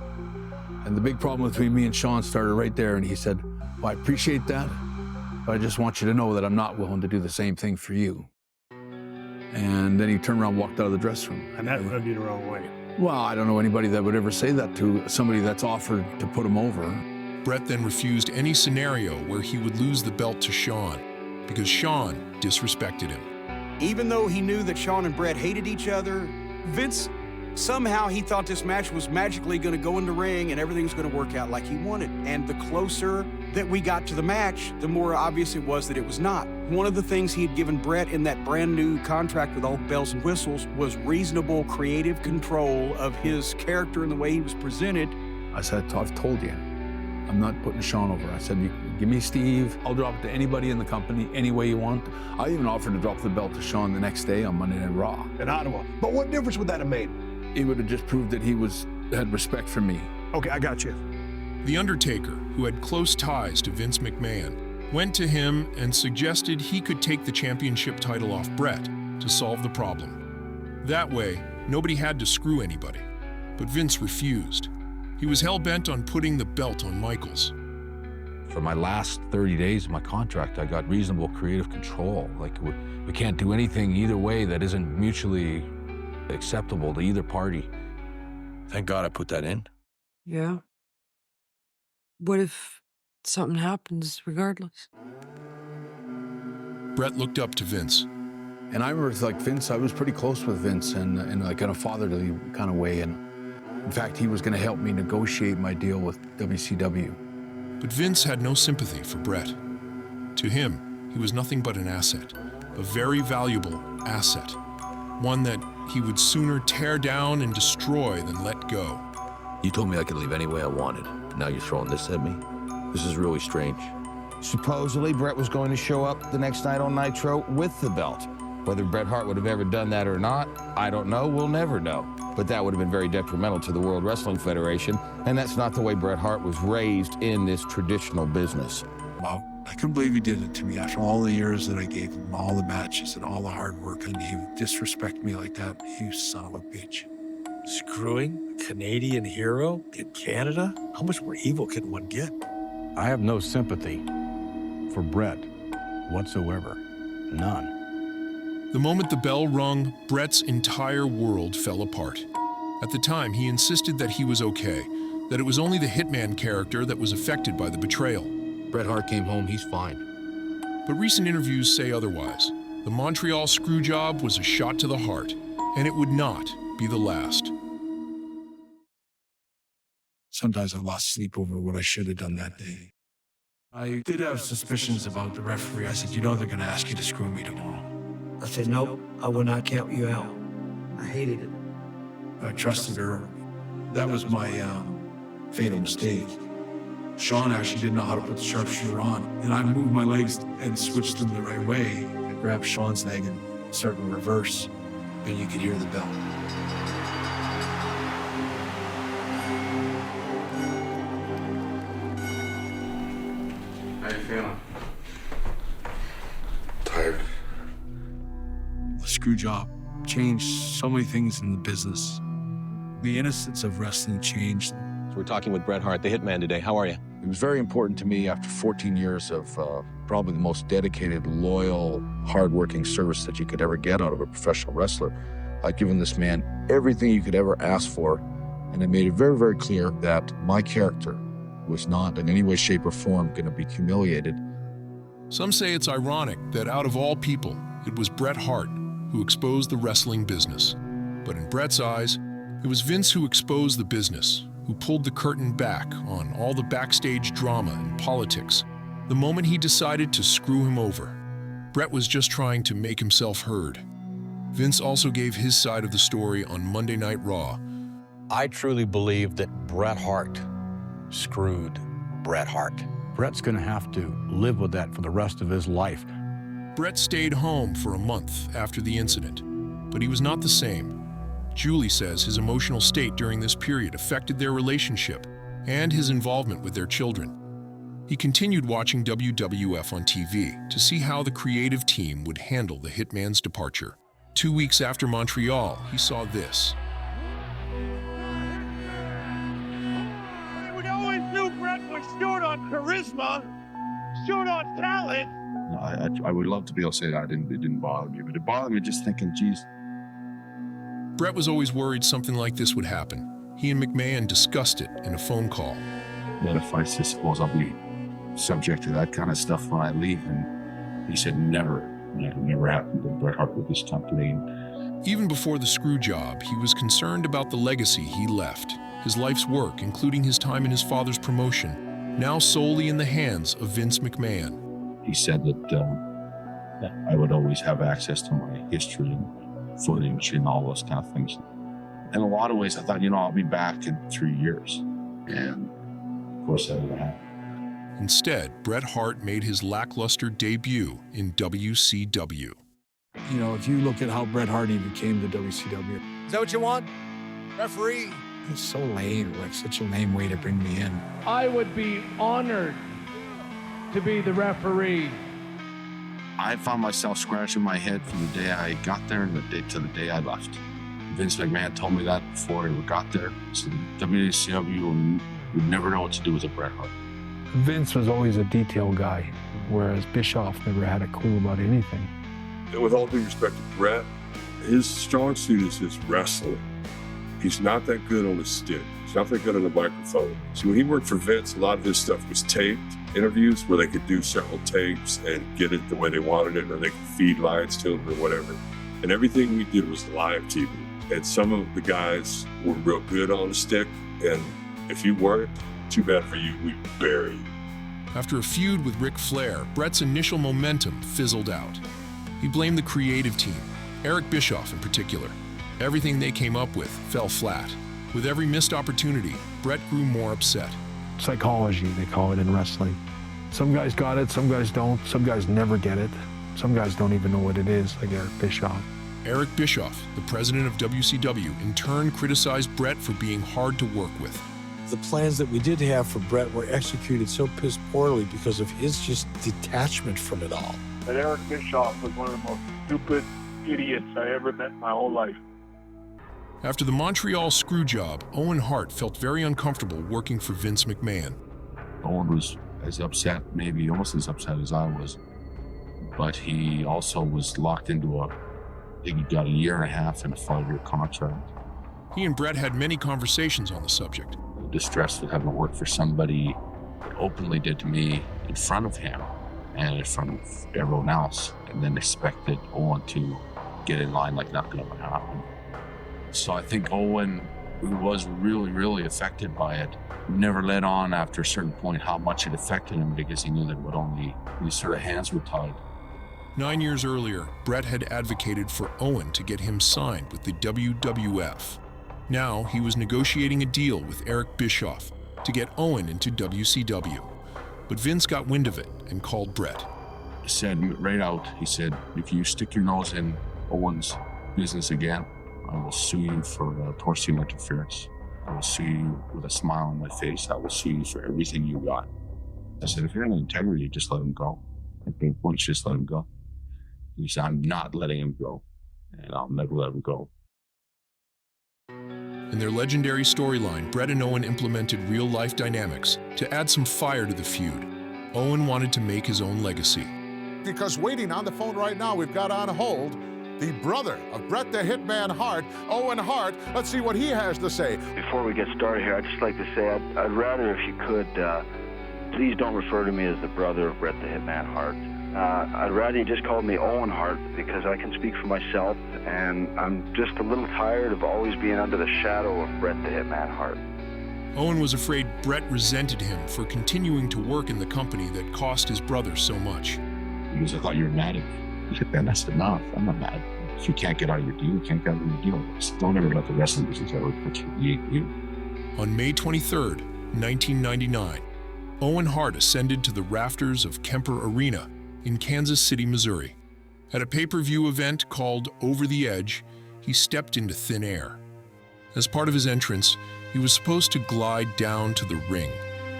And the big problem between me and Shawn started right there, and he said, well, I appreciate that, but I just want you to know that I'm not willing to do the same thing for you. And then he turned around and walked out of the dressing room. And that rubbed you the wrong way. Well, I don't know anybody that would ever say that to somebody that's offered to put him over. Bret then refused any scenario where he would lose the belt to Shawn, because Shawn disrespected him. Even though he knew that Shawn and Bret hated each other, Vince, somehow he thought this match was magically going to go in the ring and everything was going to work out like he wanted. And the closer that we got to the match, the more obvious it was that it was not. One of the things he had given Bret in that brand new contract with all the bells and whistles was reasonable creative control of his character and the way he was presented. I said, I've told you, I'm not putting Shawn over. I said, give me Steve. I'll drop it to anybody in the company any way you want. I even offered to drop the belt to Shawn the next day on Monday Night Raw. In Ottawa. But what difference would that have made? It would have just proved that he had respect for me. Okay, I got you. The Undertaker, who had close ties to Vince McMahon, went to him and suggested he could take the championship title off Bret to solve the problem. That way, nobody had to screw anybody. But Vince refused. He was hell-bent on putting the belt on Michaels. For my last 30 days of my contract, I got reasonable creative control. Like, we can't do anything either way that isn't mutually acceptable to either party. Thank God I put that in. Yeah. What if something happens regardless? Bret looked up to Vince. And I remember, like, Vince, I was pretty close with Vince in like in a fatherly kind of way. And in fact, he was going to help me negotiate my deal with WCW. But Vince had no sympathy for Bret. To him, he was nothing but an asset, a very valuable asset, one that he would sooner tear down and destroy than let go. You told me I could leave any way I wanted. Now you're throwing this at me? This is really strange. Supposedly, Bret was going to show up the next night on Nitro with the belt. Whether Bret Hart would have ever done that or not, I don't know. We'll never know. But that would have been very detrimental to the World Wrestling Federation, and that's not the way Bret Hart was raised in this traditional business. Wow. I couldn't believe he did it to me after all the years that I gave him, all the matches and all the hard work, and he would disrespect me like that. You son of a bitch. Screwing a Canadian hero in Canada? How much more evil can one get? I have no sympathy for Bret whatsoever. None. The moment the bell rung, Bret's entire world fell apart. At the time, he insisted that he was okay, that it was only the Hitman character that was affected by the betrayal. Bret Hart came home, he's fine. But recent interviews say otherwise. The Montreal Screwjob was a shot to the heart, and it would not be the last. Sometimes I lost sleep over what I should have done that day. I did have suspicions about the referee. I said, you know they're going to ask you to screw me tomorrow. I said, nope, I will not count you out. I hated it. I trusted her. That was my fatal mistake. Shawn actually didn't know how to put the sharpshooter on, and I moved my legs and switched them the right way. I grabbed Shawn's leg and started in reverse. and you could hear the bell. How you feeling? Tired. The screw job changed so many things in the business. The innocence of wrestling changed. So we're talking with Bret Hart, the Hitman, today. How are you? It was very important to me after 14 years of probably the most dedicated, loyal, hardworking service that you could ever get out of a professional wrestler. I'd given this man everything you could ever ask for, and I made it very, very clear that my character was not in any way, shape, or form going to be humiliated. Some say it's ironic that out of all people, it was Bret Hart who exposed the wrestling business. But in Bret's eyes, it was Vince who exposed the business, who pulled the curtain back on all the backstage drama and politics the moment he decided to screw him over. Bret was just trying to make himself heard. Vince also gave his side of the story on Monday Night Raw. I truly believe that Bret Hart screwed Bret Hart. Bret's going to have to live with that for the rest of his life. Bret stayed home for a month after the incident, but he was not the same. Julie says his emotional state during this period affected their relationship and his involvement with their children. He continued watching WWF on TV to see how the creative team would handle the Hitman's departure. 2 weeks after Montreal, he saw this. We always knew Bret was short on charisma, short on talent. I would love to be able to say that it didn't bother me, but it bothered me just thinking, geez. Bret was always worried something like this would happen. He and McMahon discussed it in a phone call. That if I suppose I'll be subject to that kind of stuff when I leave, and he said never happened to Bret Hart with this company. Even before the screw job, he was concerned about the legacy he left, his life's work, including his time in his father's promotion, now solely in the hands of Vince McMahon. He said that I would always have access to my history and footage and all those kind of things. In a lot of ways, I thought, I'll be back in 3 years. And of course, that didn't happen. Instead, Bret Hart made his lackluster debut in WCW. If you look at how Bret Hart even came to WCW. Is that what you want? Referee? It's so lame, such a lame way to bring me in. I would be honored to be the referee. I found myself scratching my head from the day I got there and to the day I left. Vince McMahon told me that before I got there. So WCW would never know what to do with a Bret Hart. Vince was always a detail guy, whereas Bischoff never had a clue about anything. And with all due respect to Bret, his strong suit is his wrestling. He's not that good on the stick. He's not that good on the microphone. So when he worked for Vince, a lot of his stuff was taped interviews where they could do several takes and get it the way they wanted it, or they could feed lines to him or whatever. And everything we did was live TV. And some of the guys were real good on the stick, and if you weren't, too bad for you, we'd bury you. After a feud with Ric Flair, Bret's initial momentum fizzled out. He blamed the creative team, Eric Bischoff in particular. Everything they came up with fell flat. With every missed opportunity, Bret grew more upset. Psychology, they call it in wrestling. Some guys got it, some guys don't. Some guys never get it. Some guys don't even know what it is, like Eric Bischoff. Eric Bischoff, the president of WCW, in turn criticized Bret for being hard to work with. The plans that we did have for Bret were executed so piss poorly because of his just detachment from it all. That Eric Bischoff was one of the most stupid idiots I ever met in my whole life. After the Montreal Screwjob, Owen Hart felt very uncomfortable working for Vince McMahon. Owen was as upset, maybe almost as upset as I was, but he also was locked into I think he got 1.5 years and a 5-year contract. He and Bret had many conversations on the subject. Distressed with having to work for somebody that openly did to me in front of him and in front of everyone else, and then expected Owen to get in line like nothing ever happened. So I think Owen was really, really affected by it. Never let on after a certain point how much it affected him because he knew that his sort of hands were tied. 9 years earlier, Bret had advocated for Owen to get him signed with the WWF. Now he was negotiating a deal with Eric Bischoff to get Owen into WCW. But Vince got wind of it and called Bret. He said right out, he said, if you stick your nose in Owen's business again, I will sue you for tortious interference. I will sue you with a smile on my face. I will sue you for everything you got. I said, if you're in integrity, just let him go. At any point, just let him go. He said, I'm not letting him go, and I'll never let him go. In their legendary storyline, Bret and Owen implemented real-life dynamics to add some fire to the feud. Owen wanted to make his own legacy. Because waiting on the phone right now, we've got on hold the brother of Bret the Hitman Hart, Owen Hart. Let's see what he has to say. Before we get started here, I'd just like to say I'd rather, if you could, please don't refer to me as the brother of Bret the Hitman Hart. I'd rather you just call me Owen Hart, because I can speak for myself, and I'm just a little tired of always being under the shadow of Bret the Hitman Hart. Owen was afraid Bret resented him for continuing to work in the company that cost his brother so much. Because I thought you were mad at me. He said, Ben, that's enough. I'm not mad. If you can't get out of your deal, you can't get out of your deal. Just don't ever let the wrestling business ever put you. On May 23rd, 1999, Owen Hart ascended to the rafters of Kemper Arena in Kansas City, Missouri. At a pay-per-view event called Over the Edge, he stepped into thin air. As part of his entrance, he was supposed to glide down to the ring,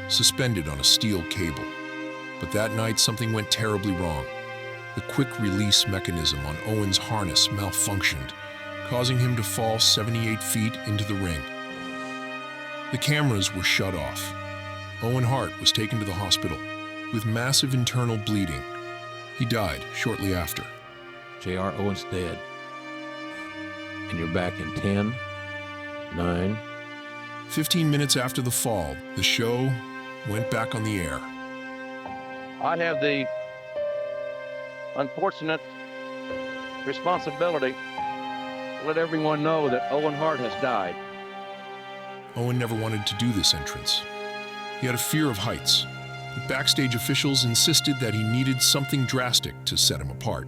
suspended on a steel cable. But that night, something went terribly wrong. The quick-release mechanism on Owen's harness malfunctioned, causing him to fall 78 feet into the ring. The cameras were shut off. Owen Hart was taken to the hospital with massive internal bleeding. He died shortly after. J.R. Owen's dead. And you're back in 10, 9. 15 minutes after the fall, the show went back on the air. I have the unfortunate responsibility to let everyone know that Owen Hart has died. Owen never wanted to do this entrance. He had a fear of heights, but backstage officials insisted that he needed something drastic to set him apart.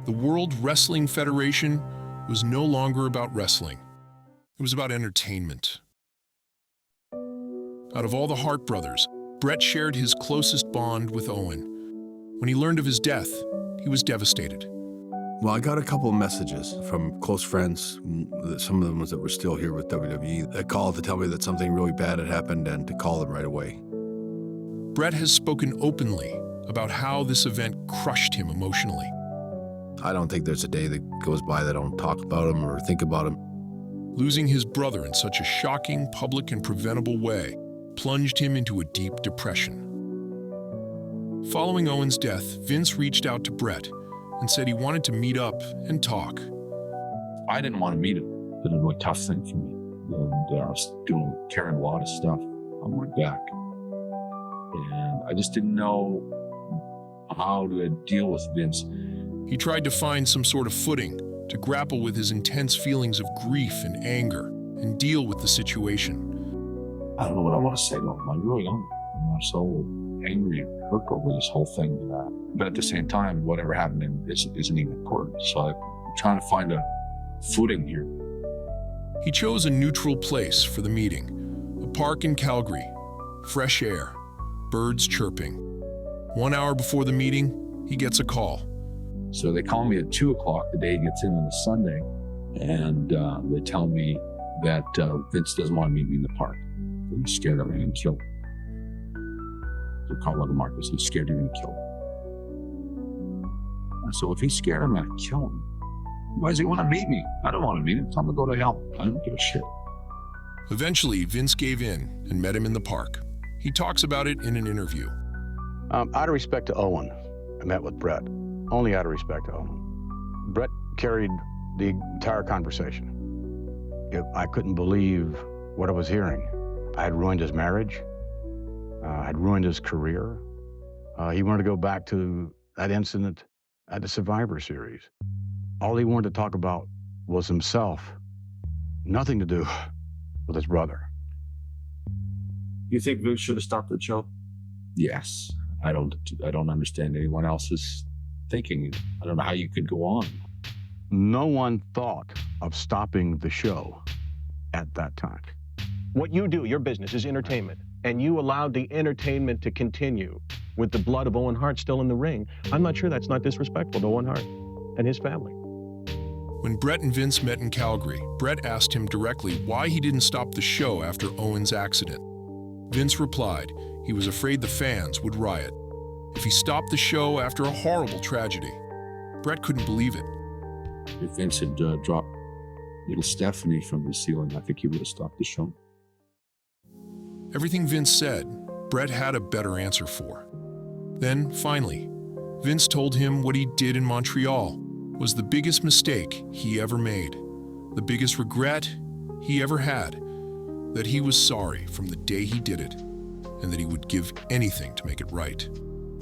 The World Wrestling Federation was no longer about wrestling. It was about entertainment. Out of all the Hart brothers, Bret shared his closest bond with Owen. When he learned of his death, he was devastated. Well, I got a couple of messages from close friends, some of them that were still here with WWE, that called to tell me that something really bad had happened and to call them right away. Bret has spoken openly about how this event crushed him emotionally. I don't think there's a day that goes by that I don't talk about him or think about him. Losing his brother in such a shocking, public, and preventable way plunged him into a deep depression. Following Owen's death, Vince reached out to Bret and said he wanted to meet up and talk. I didn't want to meet him. It was a really tough thing for me. And I was carrying a lot of stuff on my back. And I just didn't know how to deal with Vince. He tried to find some sort of footing to grapple with his intense feelings of grief and anger and deal with the situation. I don't know what I want to say to him. I really don't. I'm so angry and hurt over this whole thing. But at the same time, whatever happened isn't even important. So I'm trying to find a footing here. He chose a neutral place for the meeting, a park in Calgary, fresh air, birds chirping. 1 hour before the meeting, he gets a call. So they call me at 2 o'clock the day he gets in on a Sunday, and they tell me that Vince doesn't want to meet me in the park. He's scared I'm going to get killed. They call it Marcus. He's scared you're going to kill him. And so if he's scared I'm going to kill him, why does he want to meet me? I don't want to meet him. Tell him to go to hell. I don't give a shit. Eventually, Vince gave in and met him in the park. He talks about it in an interview. Out of respect to Owen, I met with Bret. Only out of respect to Owen. Bret carried the entire conversation. I couldn't believe what I was hearing. I had ruined his marriage. I had ruined his career. He wanted to go back to that incident at the Survivor Series. All he wanted to talk about was himself. Nothing to do with his brother. You think Vince should have stopped the show? Yes. I don't understand anyone else's thinking. I don't know how you could go on. No one thought of stopping the show at that time. What you do, your business, is entertainment. And you allowed the entertainment to continue with the blood of Owen Hart still in the ring. I'm not sure that's not disrespectful to Owen Hart and his family. When Bret and Vince met in Calgary, Bret asked him directly why he didn't stop the show after Owen's accident. Vince replied he was afraid the fans would riot if he stopped the show after a horrible tragedy. Bret couldn't believe it. If Vince had dropped little Stephanie from the ceiling, I think he would have stopped the show. Everything Vince said, Bret had a better answer for. Then, finally, Vince told him what he did in Montreal was the biggest mistake he ever made, the biggest regret he ever had, that he was sorry from the day he did it, and that he would give anything to make it right,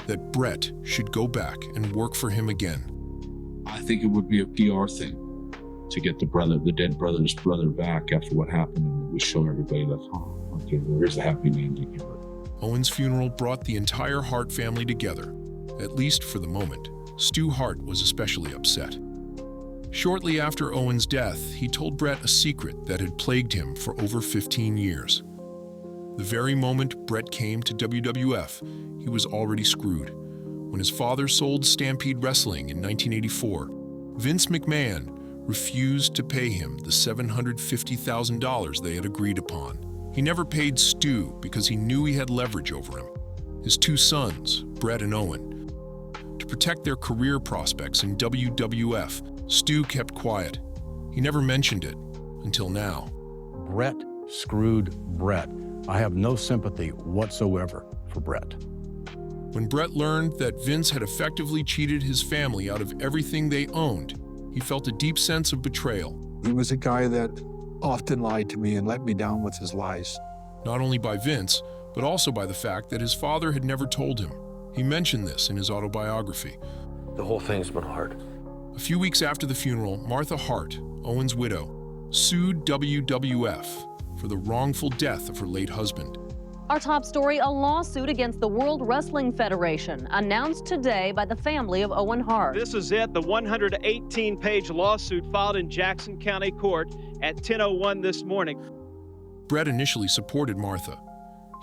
that Bret should go back and work for him again. I think it would be a PR thing to get the dead brother's brother back after what happened, and it would show everybody that, oh, okay, there's a happy ending here. Owen's funeral brought the entire Hart family together, at least for the moment. Stu Hart was especially upset. Shortly after Owen's death, he told Bret a secret that had plagued him for over 15 years. The very moment Bret came to WWF, he was already screwed. When his father sold Stampede Wrestling in 1984, Vince McMahon refused to pay him the $750,000 they had agreed upon. He never paid Stu because he knew he had leverage over him, his two sons, Bret and Owen. To protect their career prospects in WWF, Stu kept quiet. He never mentioned it until now. Bret screwed Bret. I have no sympathy whatsoever for Bret. When Bret learned that Vince had effectively cheated his family out of everything they owned, he felt a deep sense of betrayal. He was a guy that often lied to me and let me down with his lies. Not only by Vince, but also by the fact that his father had never told him. He mentioned this in his autobiography. The whole thing's been hard. A few weeks after the funeral, Martha Hart, Owen's widow, sued WWF for the wrongful death of her late husband. Our top story, a lawsuit against the World Wrestling Federation, announced today by the family of Owen Hart. This is it, the 118-page lawsuit filed in Jackson County Court at 10:01 this morning. Bret initially supported Martha.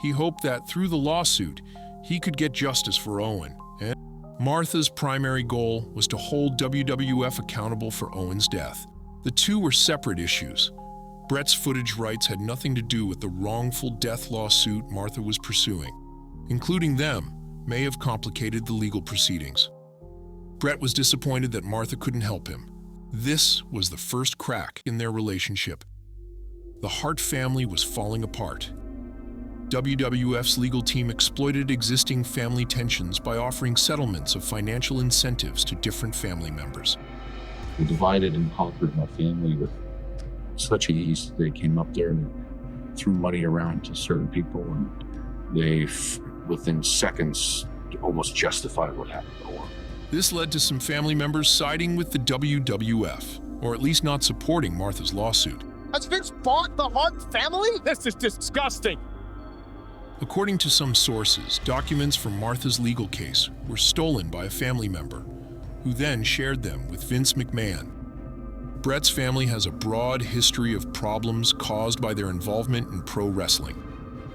He hoped that through the lawsuit, he could get justice for Owen. And Martha's primary goal was to hold WWF accountable for Owen's death. The two were separate issues. Bret's footage rights had nothing to do with the wrongful death lawsuit Martha was pursuing. Including them may have complicated the legal proceedings. Bret was disappointed that Martha couldn't help him. This was the first crack in their relationship. The Hart family was falling apart. WWF's legal team exploited existing family tensions by offering settlements of financial incentives to different family members. We divided and conquered my family with such ease. They came up there and threw money around to certain people, and they, within seconds, almost justified what happened to Owen. This led to some family members siding with the WWF, or at least not supporting Martha's lawsuit. Has Vince bought the Hart family? This is disgusting. According to some sources, documents from Martha's legal case were stolen by a family member, who then shared them with Vince McMahon. Bret's family has a broad history of problems caused by their involvement in pro wrestling.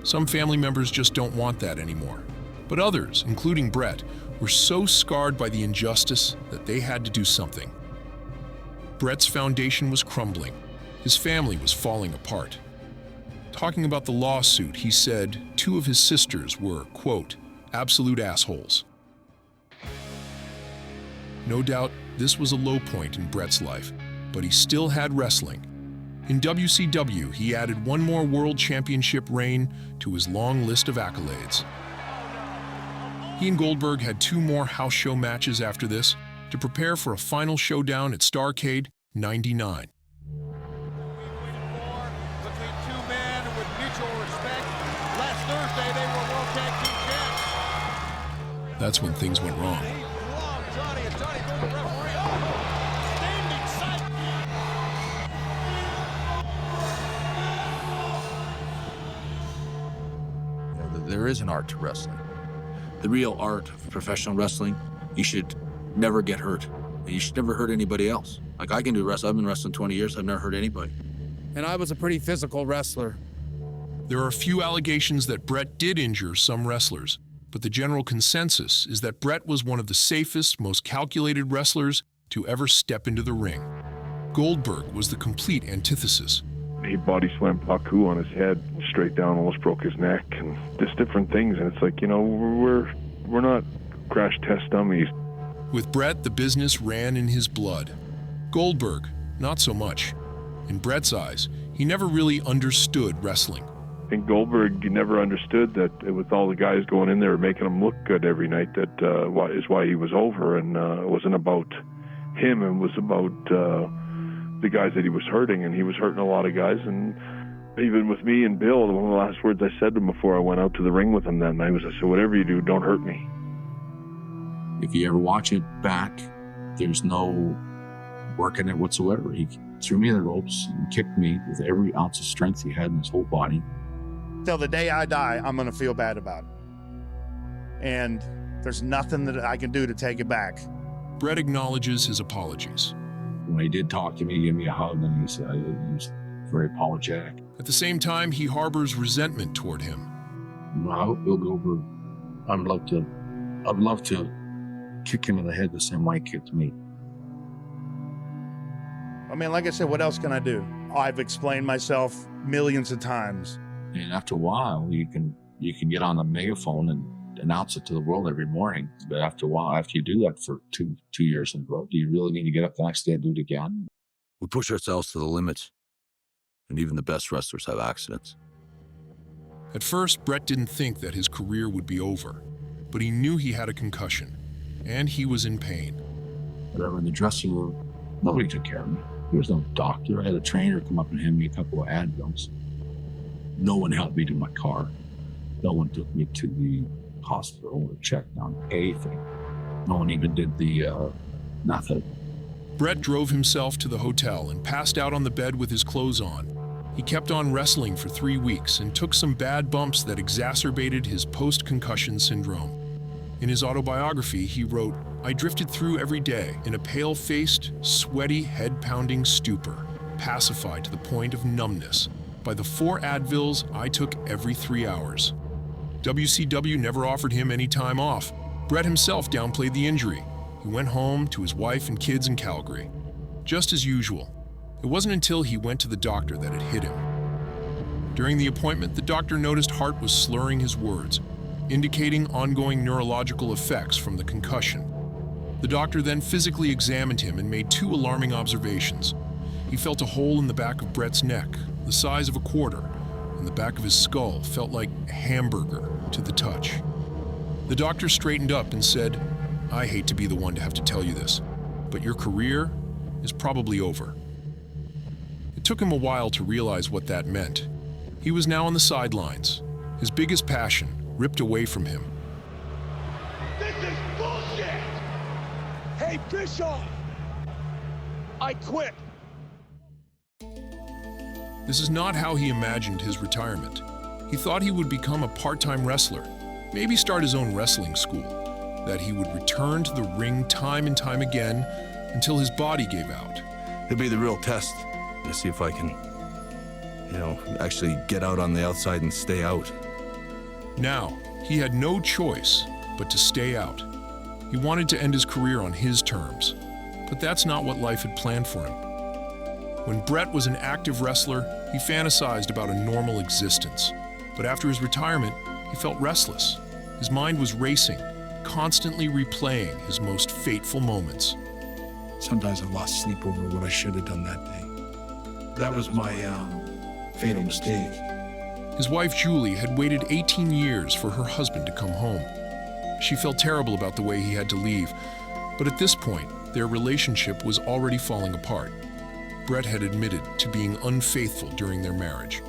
Some family members just don't want that anymore. But others, including Bret, were so scarred by the injustice that they had to do something. Bret's foundation was crumbling. His family was falling apart. Talking about the lawsuit, he said 2 of his sisters were, quote, absolute assholes. No doubt, this was a low point in Bret's life, but he still had wrestling. In WCW, he added 1 more World Championship reign to his long list of accolades. He and Goldberg had 2 more house show matches after this to prepare for a final showdown at Starrcade '99. That's when things went wrong. There is an art to wrestling. The real art of professional wrestling, you should never get hurt. You should never hurt anybody else. Like, I can do wrestling. I've been wrestling 20 years. I've never hurt anybody. And I was a pretty physical wrestler. There are a few allegations that Bret did injure some wrestlers, but the general consensus is that Bret was one of the safest, most calculated wrestlers to ever step into the ring. Goldberg was the complete antithesis. He body slammed 𝗚𝗛𝗢 on his head, straight down, almost broke his neck, and just different things. And it's like, you know, we're not crash test dummies. With Bret, the business ran in his blood. Goldberg, not so much. In Bret's eyes, he never really understood wrestling. I think Goldberg never understood that with all the guys going in there making him look good every night, that is why he was over. And it wasn't about him, it was about the guys that he was hurting, and he was hurting a lot of guys. And even with me and Bill, one of the last words I said to him before I went out to the ring with him that night was, I said, whatever you do, don't hurt me. If you ever watch it back, there's no work in it whatsoever. He threw me in the ropes and kicked me with every ounce of strength he had in his whole body. Till the day I die, I'm going to feel bad about it. And there's nothing that I can do to take it back. Bret acknowledges his apologies. When he did talk to me, he gave me a hug, and he said he was very apologetic. At the same time, he harbors resentment toward him. Well, I hope Bill Goldberg, I'd love to kick him in the head the same way he kicked me. I mean, like I said, what else can I do? I've explained myself millions of times. And after a while, you can get on the megaphone and announce it to the world every morning. But after a while, after you do that for two years in a row, do you really need to get up the next day and do it again? We push ourselves to the limits, and even the best wrestlers have accidents. At first, Bret didn't think that his career would be over, but he knew he had a concussion, and he was in pain. Whatever, in the dressing room, nobody took care of me. There was no doctor. I had a trainer come up and hand me a couple of Advils. No one helped me to my car. No one took me to the hospital or checked on anything. No one even did the nothing. Bret drove himself to the hotel and passed out on the bed with his clothes on. He kept on wrestling for 3 weeks and took some bad bumps that exacerbated his post-concussion syndrome. In his autobiography, he wrote, "I drifted through every day in a pale-faced, sweaty, head-pounding stupor, pacified to the point of numbness by the 4 Advils I took every 3 hours." WCW never offered him any time off. Bret himself downplayed the injury. He went home to his wife and kids in Calgary. Just as usual. It wasn't until he went to the doctor that it hit him. During the appointment, the doctor noticed Hart was slurring his words, indicating ongoing neurological effects from the concussion. The doctor then physically examined him and made 2 alarming observations. He felt a hole in the back of Bret's neck, the size of a quarter, and the back of his skull felt like a hamburger to the touch. The doctor straightened up and said, "I hate to be the one to have to tell you this, but your career is probably over." It took him a while to realize what that meant. He was now on the sidelines, his biggest passion ripped away from him. This is bullshit! Hey, Bischoff! I quit! This is not how he imagined his retirement. He thought he would become a part-time wrestler, maybe start his own wrestling school, that he would return to the ring time and time again until his body gave out. It'll be the real test to see if I can, actually get out on the outside and stay out. Now, he had no choice but to stay out. He wanted to end his career on his terms, but that's not what life had planned for him. When Bret was an active wrestler, he fantasized about a normal existence. But after his retirement, he felt restless. His mind was racing, constantly replaying his most fateful moments. Sometimes I lost sleep over what I should have done that day. That was my fatal mistake. His wife, Julie, had waited 18 years for her husband to come home. She felt terrible about the way he had to leave, but at this point, their relationship was already falling apart. Bret had admitted to being unfaithful during their marriage.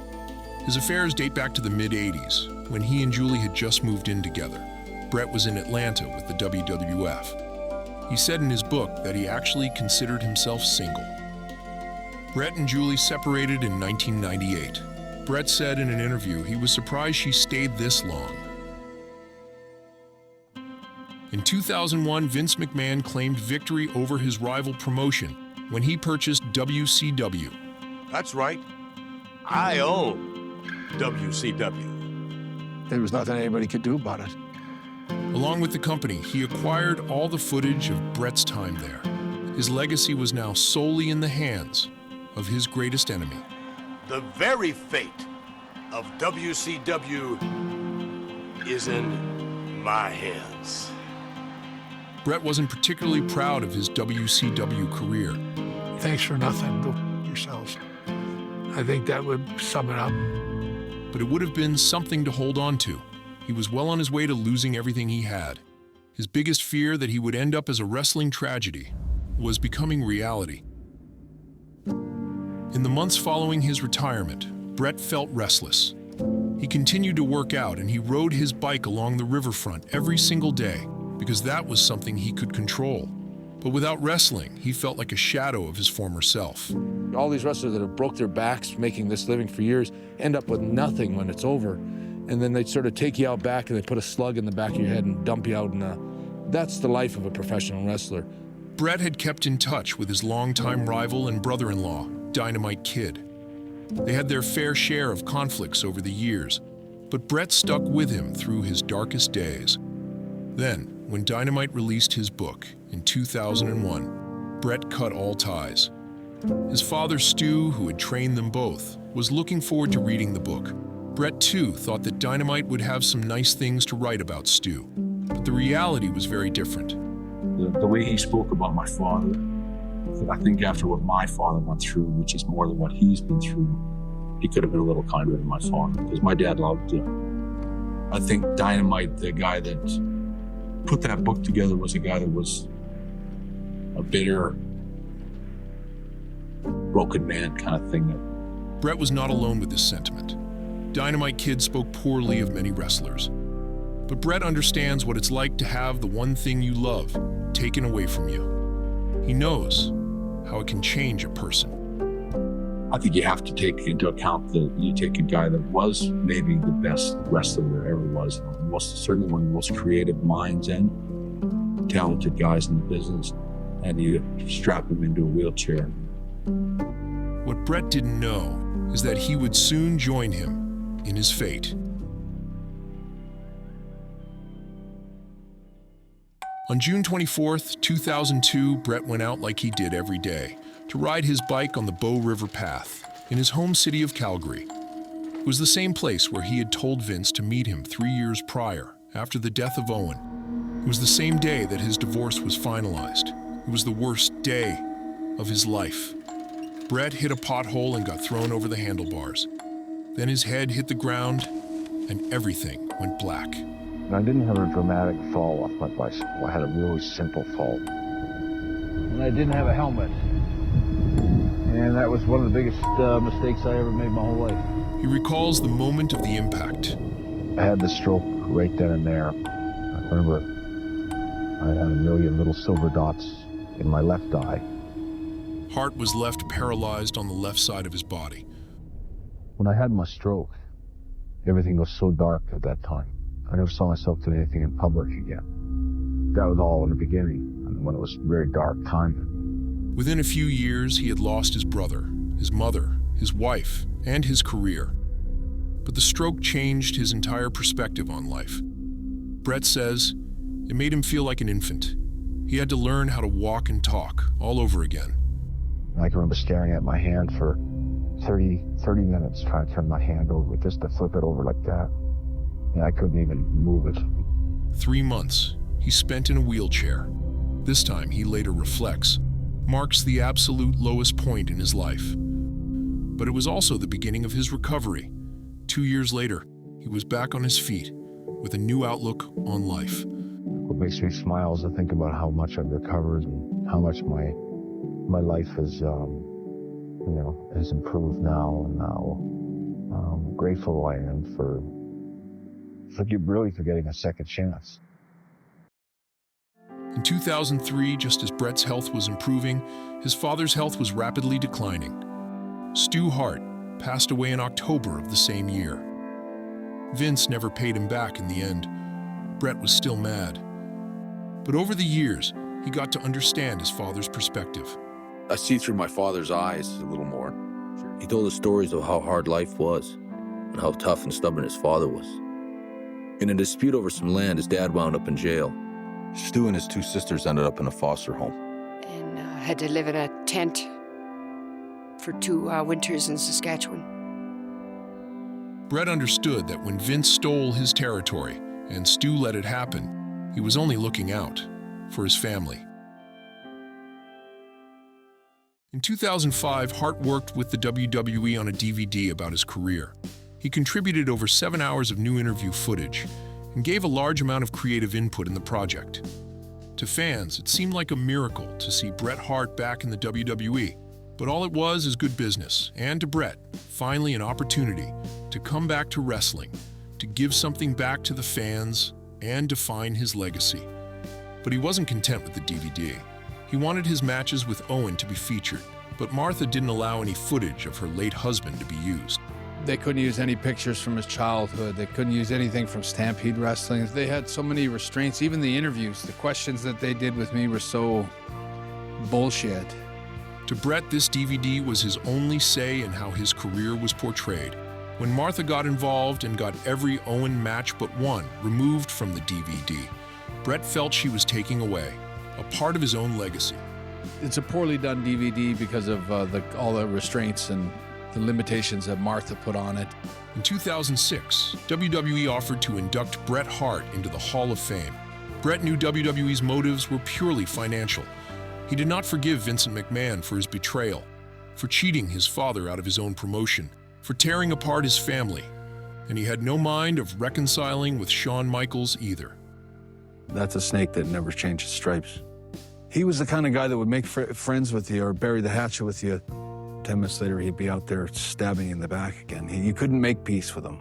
His affairs date back to the mid-'80s, when he and Julie had just moved in together. Bret was in Atlanta with the WWF. He said in his book that he actually considered himself single. Bret and Julie separated in 1998. Bret said in an interview he was surprised she stayed this long. In 2001, Vince McMahon claimed victory over his rival promotion when he purchased WCW. That's right. I own WCW. There was nothing anybody could do about it. Along with the company, he acquired all the footage of Bret's time there. His legacy was now solely in the hands of his greatest enemy. The very fate of WCW is in my hands. Bret wasn't particularly proud of his WCW career. Thanks for nothing. Go yourselves. I think that would sum it up. But it would have been something to hold on to. He was well on his way to losing everything he had. His biggest fear, that he would end up as a wrestling tragedy, was becoming reality. In the months following his retirement, Bret felt restless. He continued to work out, and he rode his bike along the riverfront every single day because that was something he could control. But without wrestling, he felt like a shadow of his former self. All these wrestlers that have broke their backs making this living for years end up with nothing when it's over. And then they sort of take you out back and they put a slug in the back of your head and dump you out. That's the life of a professional wrestler. Bret had kept in touch with his longtime rival and brother-in-law, Dynamite Kid. They had their fair share of conflicts over the years, but Bret stuck with him through his darkest days. Then, when Dynamite released his book in 2001, Bret cut all ties. His father, Stu, who had trained them both, was looking forward to reading the book. Bret, too, thought that Dynamite would have some nice things to write about Stu, but the reality was very different. The way he spoke about my father, I think after what my father went through, which is more than what he's been through, he could have been a little kinder to my father, because my dad loved him. I think Dynamite, the guy that put that book together, was a guy that was a bitter, broken man kind of thing. Bret was not alone with this sentiment. Dynamite Kid spoke poorly of many wrestlers. But Bret understands what it's like to have the one thing you love taken away from you. He knows how it can change a person. I think you have to take into account that you take a guy that was maybe the best wrestler there ever was, certainly one of the most creative minds and talented guys in the business, and you strap him into a wheelchair. What Bret didn't know is that he would soon join him in his fate. On June 24th, 2002, Bret went out like he did every day, to ride his bike on the Bow River Path in his home city of Calgary. It was the same place where he had told Vince to meet him 3 years prior, after the death of Owen. It was the same day that his divorce was finalized. It was the worst day of his life. Bret hit a pothole and got thrown over the handlebars. Then his head hit the ground, and everything went black. I didn't have a dramatic fall off my bicycle. I had a really simple fall. And I didn't have a helmet. And that was one of the biggest mistakes I ever made my whole life. He recalls the moment of the impact. I had the stroke right then and there. I remember I had a million little silver dots in my left eye. Hart was left paralyzed on the left side of his body. When I had my stroke, everything was so dark at that time. I never saw myself doing anything in public again. That was all in the beginning, and when it was a very dark time. Within a few years, he had lost his brother, his mother, his wife, and his career. But the stroke changed his entire perspective on life. Bret says it made him feel like an infant. He had to learn how to walk and talk all over again. I can remember staring at my hand for 30 minutes, trying to turn my hand over, just to flip it over like that. And I couldn't even move it. 3 months he spent in a wheelchair. This time, he later reflects, marks the absolute lowest point in his life. But it was also the beginning of his recovery. 2 years later, he was back on his feet with a new outlook on life. What makes me smile is to think about how much I've recovered and how much my life has, has improved now, and how grateful I am for getting a second chance. In 2003, just as Bret's health was improving, his father's health was rapidly declining. Stu Hart passed away in October of the same year. Vince never paid him back in the end. Bret was still mad. But over the years, he got to understand his father's perspective. I see through my father's eyes a little more. He told us stories of how hard life was and how tough and stubborn his father was. In a dispute over some land, his dad wound up in jail. Stu and his 2 sisters ended up in a foster home. And had to live in a tent for 2 winters in Saskatchewan. Bret understood that when Vince stole his territory and Stu let it happen, he was only looking out for his family. In 2005, Hart worked with the WWE on a DVD about his career. He contributed over 7 hours of new interview footage and gave a large amount of creative input in the project. To fans, it seemed like a miracle to see Bret Hart back in the WWE, but all it was is good business, and to Bret, finally an opportunity to come back to wrestling, to give something back to the fans, and define his legacy. But he wasn't content with the DVD. He wanted his matches with Owen to be featured, but Martha didn't allow any footage of her late husband to be used. They couldn't use any pictures from his childhood. They couldn't use anything from Stampede Wrestling. They had so many restraints, even the interviews. The questions that they did with me were so bullshit. To Bret, this DVD was his only say in how his career was portrayed. When Martha got involved and got every Owen match but one removed from the DVD, Bret felt she was taking away a part of his own legacy. It's a poorly done DVD because of all the restraints and the limitations that Martha put on it. In 2006, WWE offered to induct Bret Hart into the Hall of Fame. Bret knew WWE's motives were purely financial. He did not forgive Vincent McMahon for his betrayal, for cheating his father out of his own promotion, for tearing apart his family, and he had no mind of reconciling with Shawn Michaels either. That's a snake that never changes stripes. He was the kind of guy that would make friends with you or bury the hatchet with you. 10 minutes later, he'd be out there stabbing you in the back again. You couldn't make peace with him.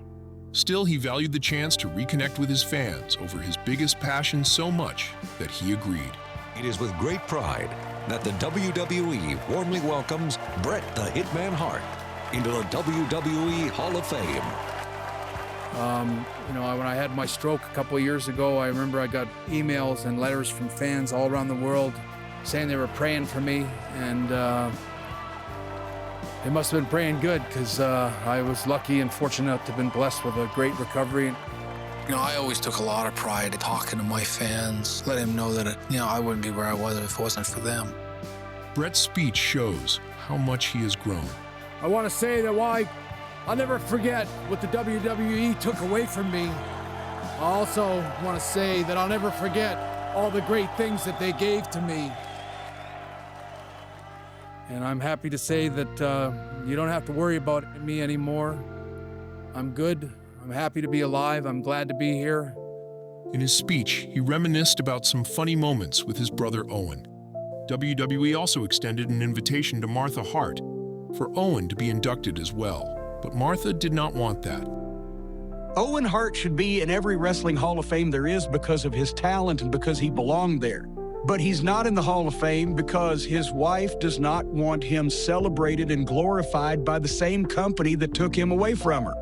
Still, he valued the chance to reconnect with his fans over his biggest passion so much that he agreed. It is with great pride that the WWE warmly welcomes Bret the Hitman Hart into the WWE Hall of Fame. When I had my stroke a couple of years ago, I remember I got emails and letters from fans all around the world saying they were praying for me, and they must have been praying good because I was lucky and fortunate to have been blessed with a great recovery. I always took a lot of pride in talking to my fans, letting them know that, I wouldn't be where I was if it wasn't for them. Bret's speech shows how much he has grown. I want to say that I'll never forget what the WWE took away from me. I also want to say that I'll never forget all the great things that they gave to me. And I'm happy to say that you don't have to worry about me anymore. I'm good. I'm happy to be alive. I'm glad to be here. In his speech, he reminisced about some funny moments with his brother Owen. WWE also extended an invitation to Martha Hart for Owen to be inducted as well, but Martha did not want that. Owen Hart should be in every wrestling Hall of Fame there is because of his talent and because he belonged there. But he's not in the Hall of Fame because his wife does not want him celebrated and glorified by the same company that took him away from her.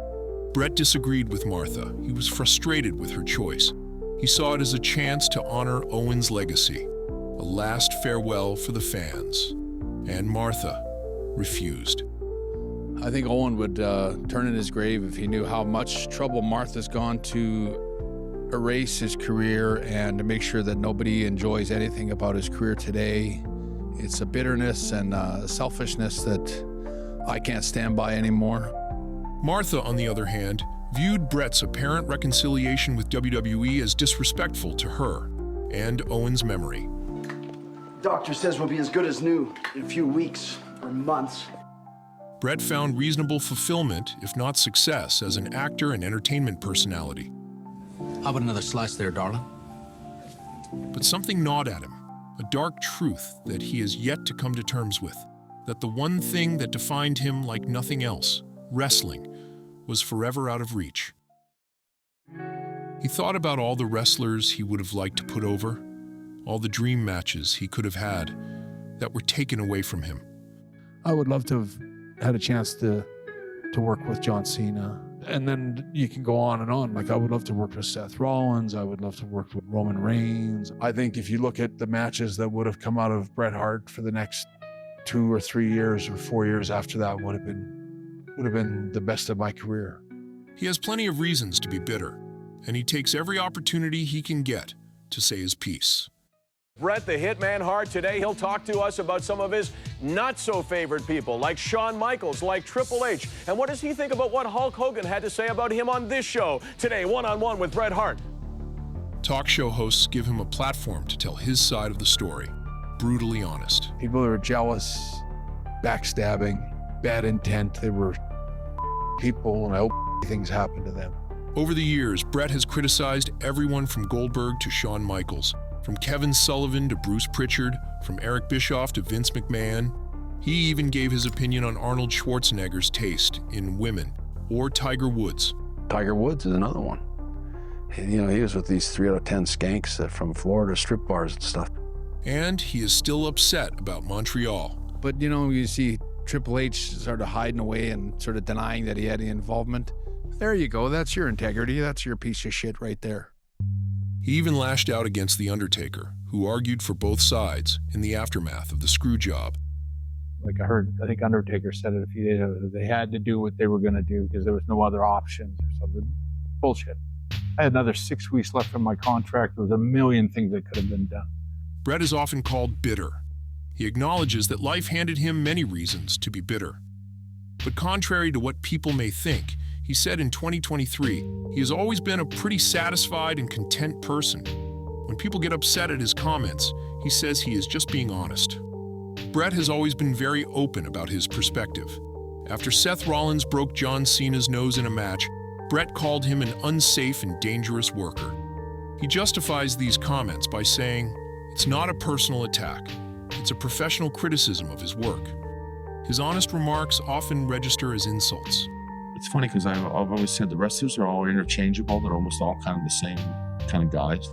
Bret disagreed with Martha. He was frustrated with her choice. He saw it as a chance to honor Owen's legacy, a last farewell for the fans. And Martha refused. I think Owen would turn in his grave if he knew how much trouble Martha's gone to erase his career and to make sure that nobody enjoys anything about his career today. It's a bitterness and selfishness that I can't stand by anymore. Martha, on the other hand, viewed Bret's apparent reconciliation with WWE as disrespectful to her and Owen's memory. Doctor says we'll be as good as new in a few weeks or months. Bret found reasonable fulfillment, if not success, as an actor and entertainment personality. How about another slice there, darling? But something gnawed at him, a dark truth that he has yet to come to terms with, that the one thing that defined him like nothing else, wrestling, was forever out of reach. He thought about all the wrestlers he would have liked to put over, all the dream matches he could have had that were taken away from him. I would love to have had a chance to work with John Cena. And then you can go on and on. Like, I would love to work with Seth Rollins. I would love to work with Roman Reigns. I think if you look at the matches that would have come out of Bret Hart for the next 2 or 3 years or 4 years after that would have been the best of my career. He has plenty of reasons to be bitter, and he takes every opportunity he can get to say his piece. Bret the Hitman Hart. Today he'll talk to us about some of his not-so-favored people, like Shawn Michaels, like Triple H. And what does he think about what Hulk Hogan had to say about him on this show? Today, one-on-one with Bret Hart. Talk show hosts give him a platform to tell his side of the story, brutally honest. People that were jealous, backstabbing, bad intent, they were people, and I hope things happen to them. Over the years, Bret has criticized everyone from Goldberg to Shawn Michaels, from Kevin Sullivan to Bruce Pritchard, from Eric Bischoff to Vince McMahon. He even gave his opinion on Arnold Schwarzenegger's taste in women, or Tiger Woods. Tiger Woods is another one. You know, he was with these 3 out of 10 skanks from Florida strip bars and stuff. And he is still upset about Montreal. But, you know, you see Triple H sort of hiding away and sort of denying that he had any involvement. There you go. That's your integrity. That's your piece of shit right there. He even lashed out against The Undertaker, who argued for both sides in the aftermath of the Screwjob. Like I think Undertaker said it a few days ago, they had to do what they were going to do because there was no other options or something. Bullshit. I had another 6 weeks left on my contract. There was a million things that could have been done. Bret is often called bitter. He acknowledges that life handed him many reasons to be bitter. But contrary to what people may think, he said in 2023, he has always been a pretty satisfied and content person. When people get upset at his comments, he says he is just being honest. Bret has always been very open about his perspective. After Seth Rollins broke John Cena's nose in a match, Bret called him an unsafe and dangerous worker. He justifies these comments by saying, it's not a personal attack. It's a professional criticism of his work. His honest remarks often register as insults. It's funny because I've always said the wrestlers are all interchangeable. They're almost all kind of the same kind of guys.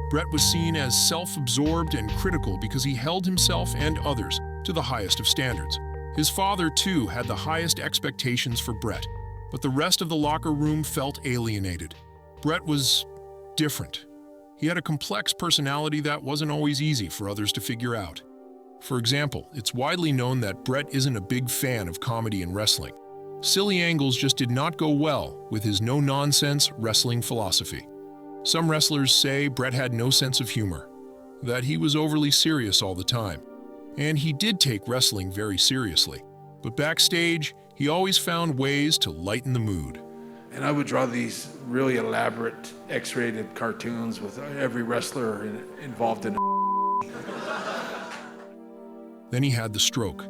Bret was seen as self-absorbed and critical because he held himself and others to the highest of standards. His father, too, had the highest expectations for Bret, but the rest of the locker room felt alienated. Bret was different. He had a complex personality that wasn't always easy for others to figure out. For example, it's widely known that Bret isn't a big fan of comedy and wrestling. Silly angles just did not go well with his no-nonsense wrestling philosophy. Some wrestlers say Bret had no sense of humor, that he was overly serious all the time. And he did take wrestling very seriously. But backstage, he always found ways to lighten the mood. And I would draw these really elaborate X-rated cartoons with every wrestler involved in it. Then he had the stroke.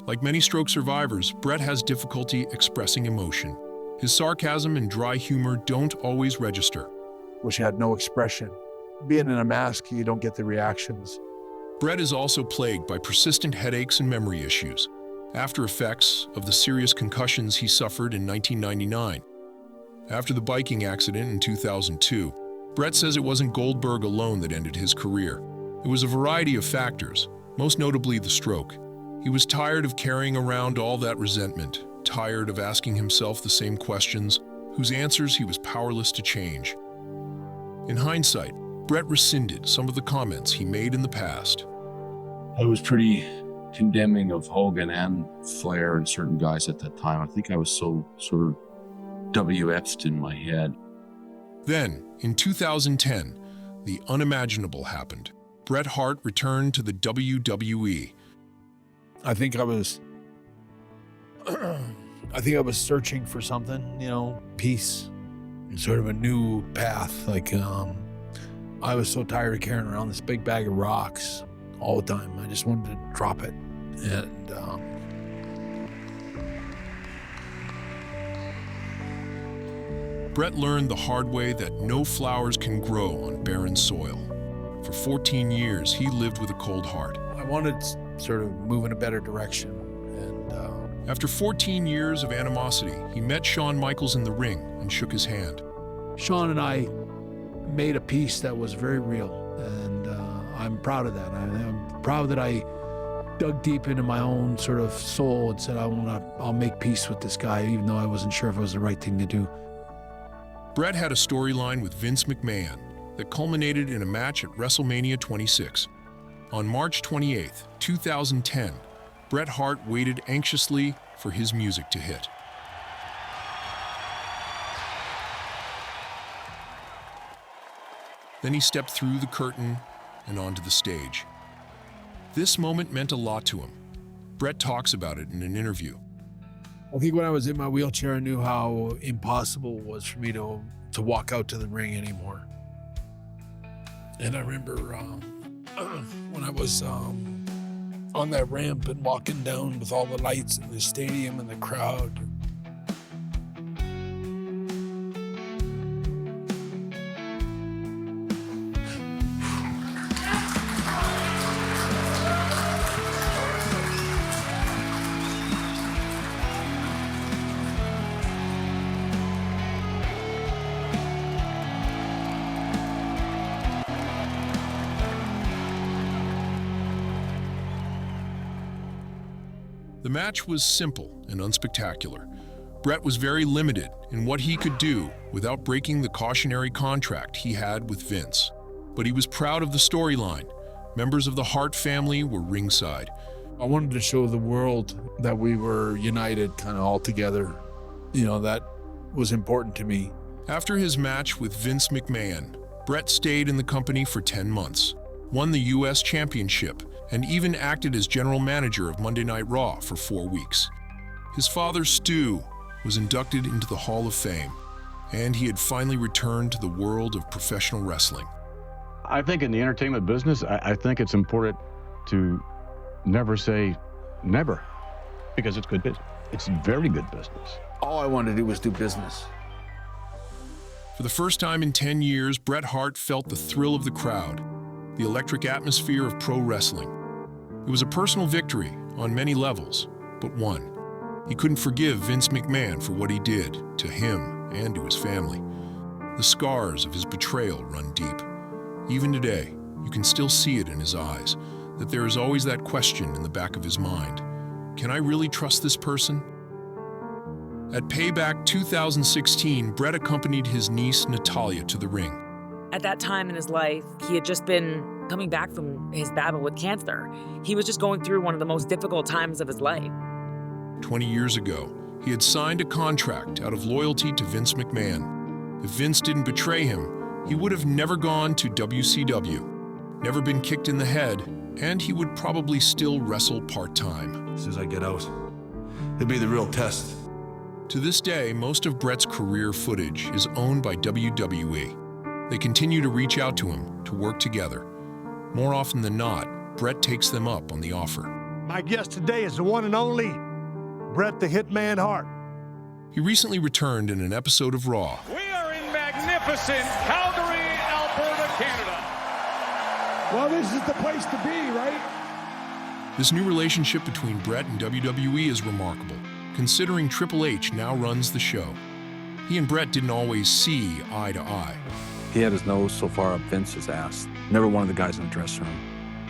Like many stroke survivors, Bret has difficulty expressing emotion. His sarcasm and dry humor don't always register. Wish he had no expression. Being in a mask, you don't get the reactions. Bret is also plagued by persistent headaches and memory issues, after effects of the serious concussions he suffered in 1999. After the biking accident in 2002, Bret says it wasn't Goldberg alone that ended his career. It was a variety of factors, most notably the stroke. He was tired of carrying around all that resentment, tired of asking himself the same questions, whose answers he was powerless to change. In hindsight, Bret rescinded some of the comments he made in the past. I was pretty condemning of Hogan and Flair and certain guys at that time. I think I was so sort of WF'd in my head. Then, in 2010, the unimaginable happened. Bret Hart returned to the WWE. I think I was searching for something, you know, peace, and sort of a new path. Like, I was so tired of carrying around this big bag of rocks all the time. I just wanted to drop it. And Bret learned the hard way that no flowers can grow on barren soil. For 14 years, he lived with a cold heart. I wanted to sort of move in a better direction. And after 14 years of animosity, he met Shawn Michaels in the ring and shook his hand. Shawn and I made a peace that was very real, and I'm proud of that. I'm proud that I dug deep into my own sort of soul and said, I'll make peace with this guy, even though I wasn't sure if it was the right thing to do. Bret had a storyline with Vince McMahon that culminated in a match at WrestleMania 26. On March 28, 2010, Bret Hart waited anxiously for his music to hit. Then he stepped through the curtain and onto the stage. This moment meant a lot to him. Bret talks about it in an interview. I think when I was in my wheelchair, I knew how impossible it was for me to walk out to the ring anymore. And I remember when I was on that ramp and walking down with all the lights in the stadium and the crowd. The match was simple and unspectacular. Bret was very limited in what he could do without breaking the cautionary contract he had with Vince. But he was proud of the storyline. Members of the Hart family were ringside. I wanted to show the world that we were united kind of all together. You know, that was important to me. After his match with Vince McMahon, Bret stayed in the company for 10 months, won the U.S. Championship, and even acted as general manager of Monday Night Raw for 4 weeks. His father, Stu, was inducted into the Hall of Fame, and he had finally returned to the world of professional wrestling. I think in the entertainment business, I think it's important to never say never, because it's good business. It's very good business. All I wanted to do was do business. For the first time in 10 years, Bret Hart felt the thrill of the crowd, the electric atmosphere of pro wrestling. It was a personal victory on many levels, but one. He couldn't forgive Vince McMahon for what he did to him and to his family. The scars of his betrayal run deep. Even today, you can still see it in his eyes, that there is always that question in the back of his mind. Can I really trust this person? At Payback 2016, Bret accompanied his niece Natalya to the ring. At that time in his life, he had just been coming back from his battle with cancer. He was just going through one of the most difficult times of his life. 20 years ago, he had signed a contract out of loyalty to Vince McMahon. If Vince didn't betray him, he would have never gone to WCW, never been kicked in the head, and he would probably still wrestle part-time. As soon as I get out, it'll be the real test. To this day, most of Bret's career footage is owned by WWE. They continue to reach out to him to work together. More often than not, Bret takes them up on the offer. My guest today is the one and only Bret the Hitman Hart. He recently returned in an episode of Raw. We are in magnificent Calgary, Alberta, Canada. Well, this is the place to be, right? This new relationship between Bret and WWE is remarkable, considering Triple H now runs the show. He and Bret didn't always see eye to eye. He had his nose so far up Vince's ass. Never one of the guys in the dressing room.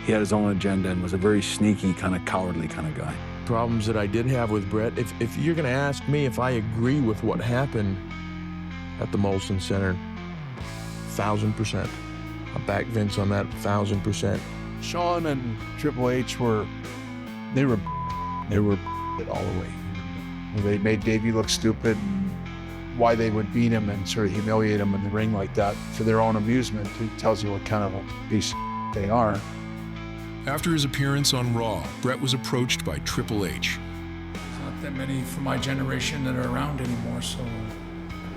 He had his own agenda and was a very sneaky, kind of cowardly kind of guy. Problems that I did have with Bret, if you're going to ask me if I agree with what happened at the Molson Center, 1,000%. I back Vince on that 1,000%. Shawn and Triple H were it all the way. They made Davey look stupid. Why they would beat him and sort of humiliate him in the ring like that for their own amusement, it tells you what kind of a piece of they are. After his appearance on Raw, Bret was approached by Triple H. There's not that many from my generation that are around anymore, so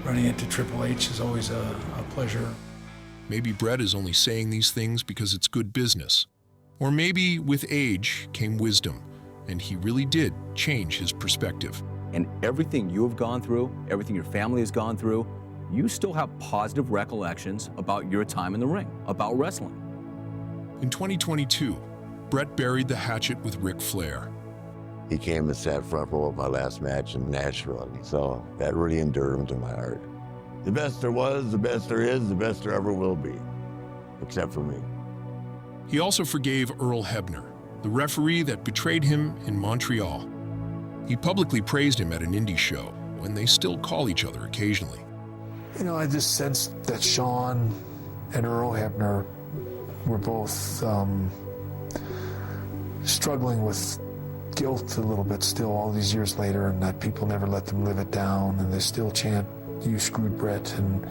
running into Triple H is always a pleasure. Maybe Bret is only saying these things because it's good business. Or maybe with age came wisdom, and he really did change his perspective. And everything you have gone through, everything your family has gone through, you still have positive recollections about your time in the ring, about wrestling. In 2022, Bret buried the hatchet with Ric Flair. He came and sat front row of my last match in Nashville, so that really endured him to my heart. The best there was, the best there is, the best there ever will be, except for me. He also forgave Earl Hebner, the referee that betrayed him in Montreal. He publicly praised him at an indie show, and they still call each other occasionally. You know, I just sensed that Shawn and Earl Hebner were both struggling with guilt a little bit still all these years later, and that people never let them live it down, and they still chant, "You screwed Bret," and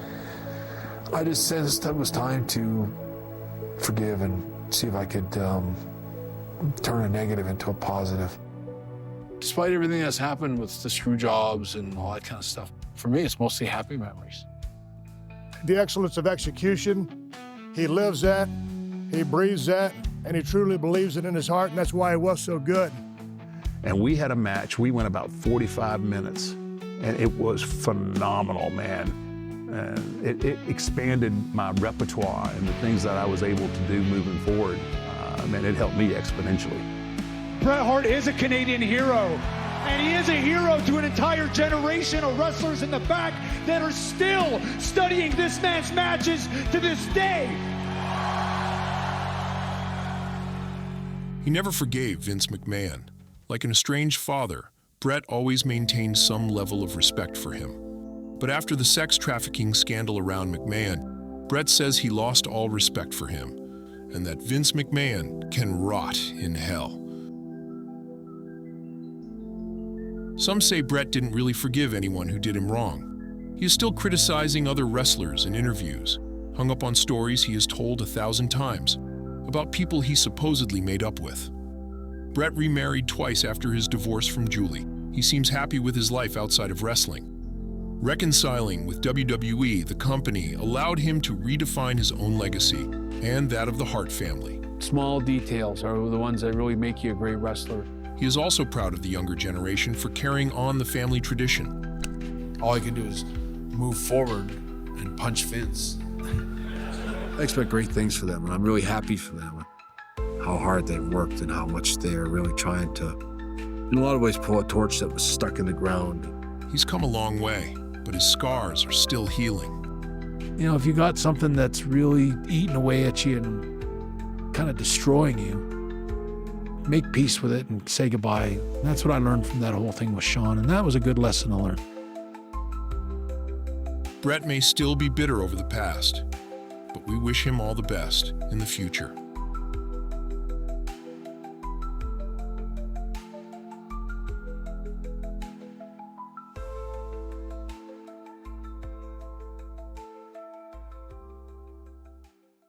I just sensed that it was time to forgive and see if I could turn a negative into a positive. Despite everything that's happened with the screw jobs and all that kind of stuff, for me, it's mostly happy memories. The excellence of execution, he lives that, he breathes that, and he truly believes it in his heart, and that's why he was so good. And we had a match. We went about 45 minutes, and it was phenomenal, man. And it expanded my repertoire and the things that I was able to do moving forward. Man, it helped me exponentially. Bret Hart is a Canadian hero, and he is a hero to an entire generation of wrestlers in the back that are still studying this man's matches to this day. He never forgave Vince McMahon. Like an estranged father, Bret always maintained some level of respect for him. But after the sex trafficking scandal around McMahon, Bret says he lost all respect for him, and that Vince McMahon can rot in hell. Some say Bret didn't really forgive anyone who did him wrong. He is still criticizing other wrestlers in interviews, hung up on stories he has told 1,000 times about people he supposedly made up with. Bret remarried twice after his divorce from Julie. He seems happy with his life outside of wrestling. Reconciling with WWE, the company, allowed him to redefine his own legacy and that of the Hart family. Small details are the ones that really make you a great wrestler. He is also proud of the younger generation for carrying on the family tradition. All I can do is move forward and punch Vince. I expect great things for them, and I'm really happy for them. How hard they've worked and how much they're really trying to, in a lot of ways, pull a torch that was stuck in the ground. He's come a long way, but his scars are still healing. You know, if you got something that's really eating away at you and kind of destroying you, make peace with it and say goodbye. And that's what I learned from that whole thing with Shawn, and that was a good lesson to learn. Bret may still be bitter over the past, but we wish him all the best in the future.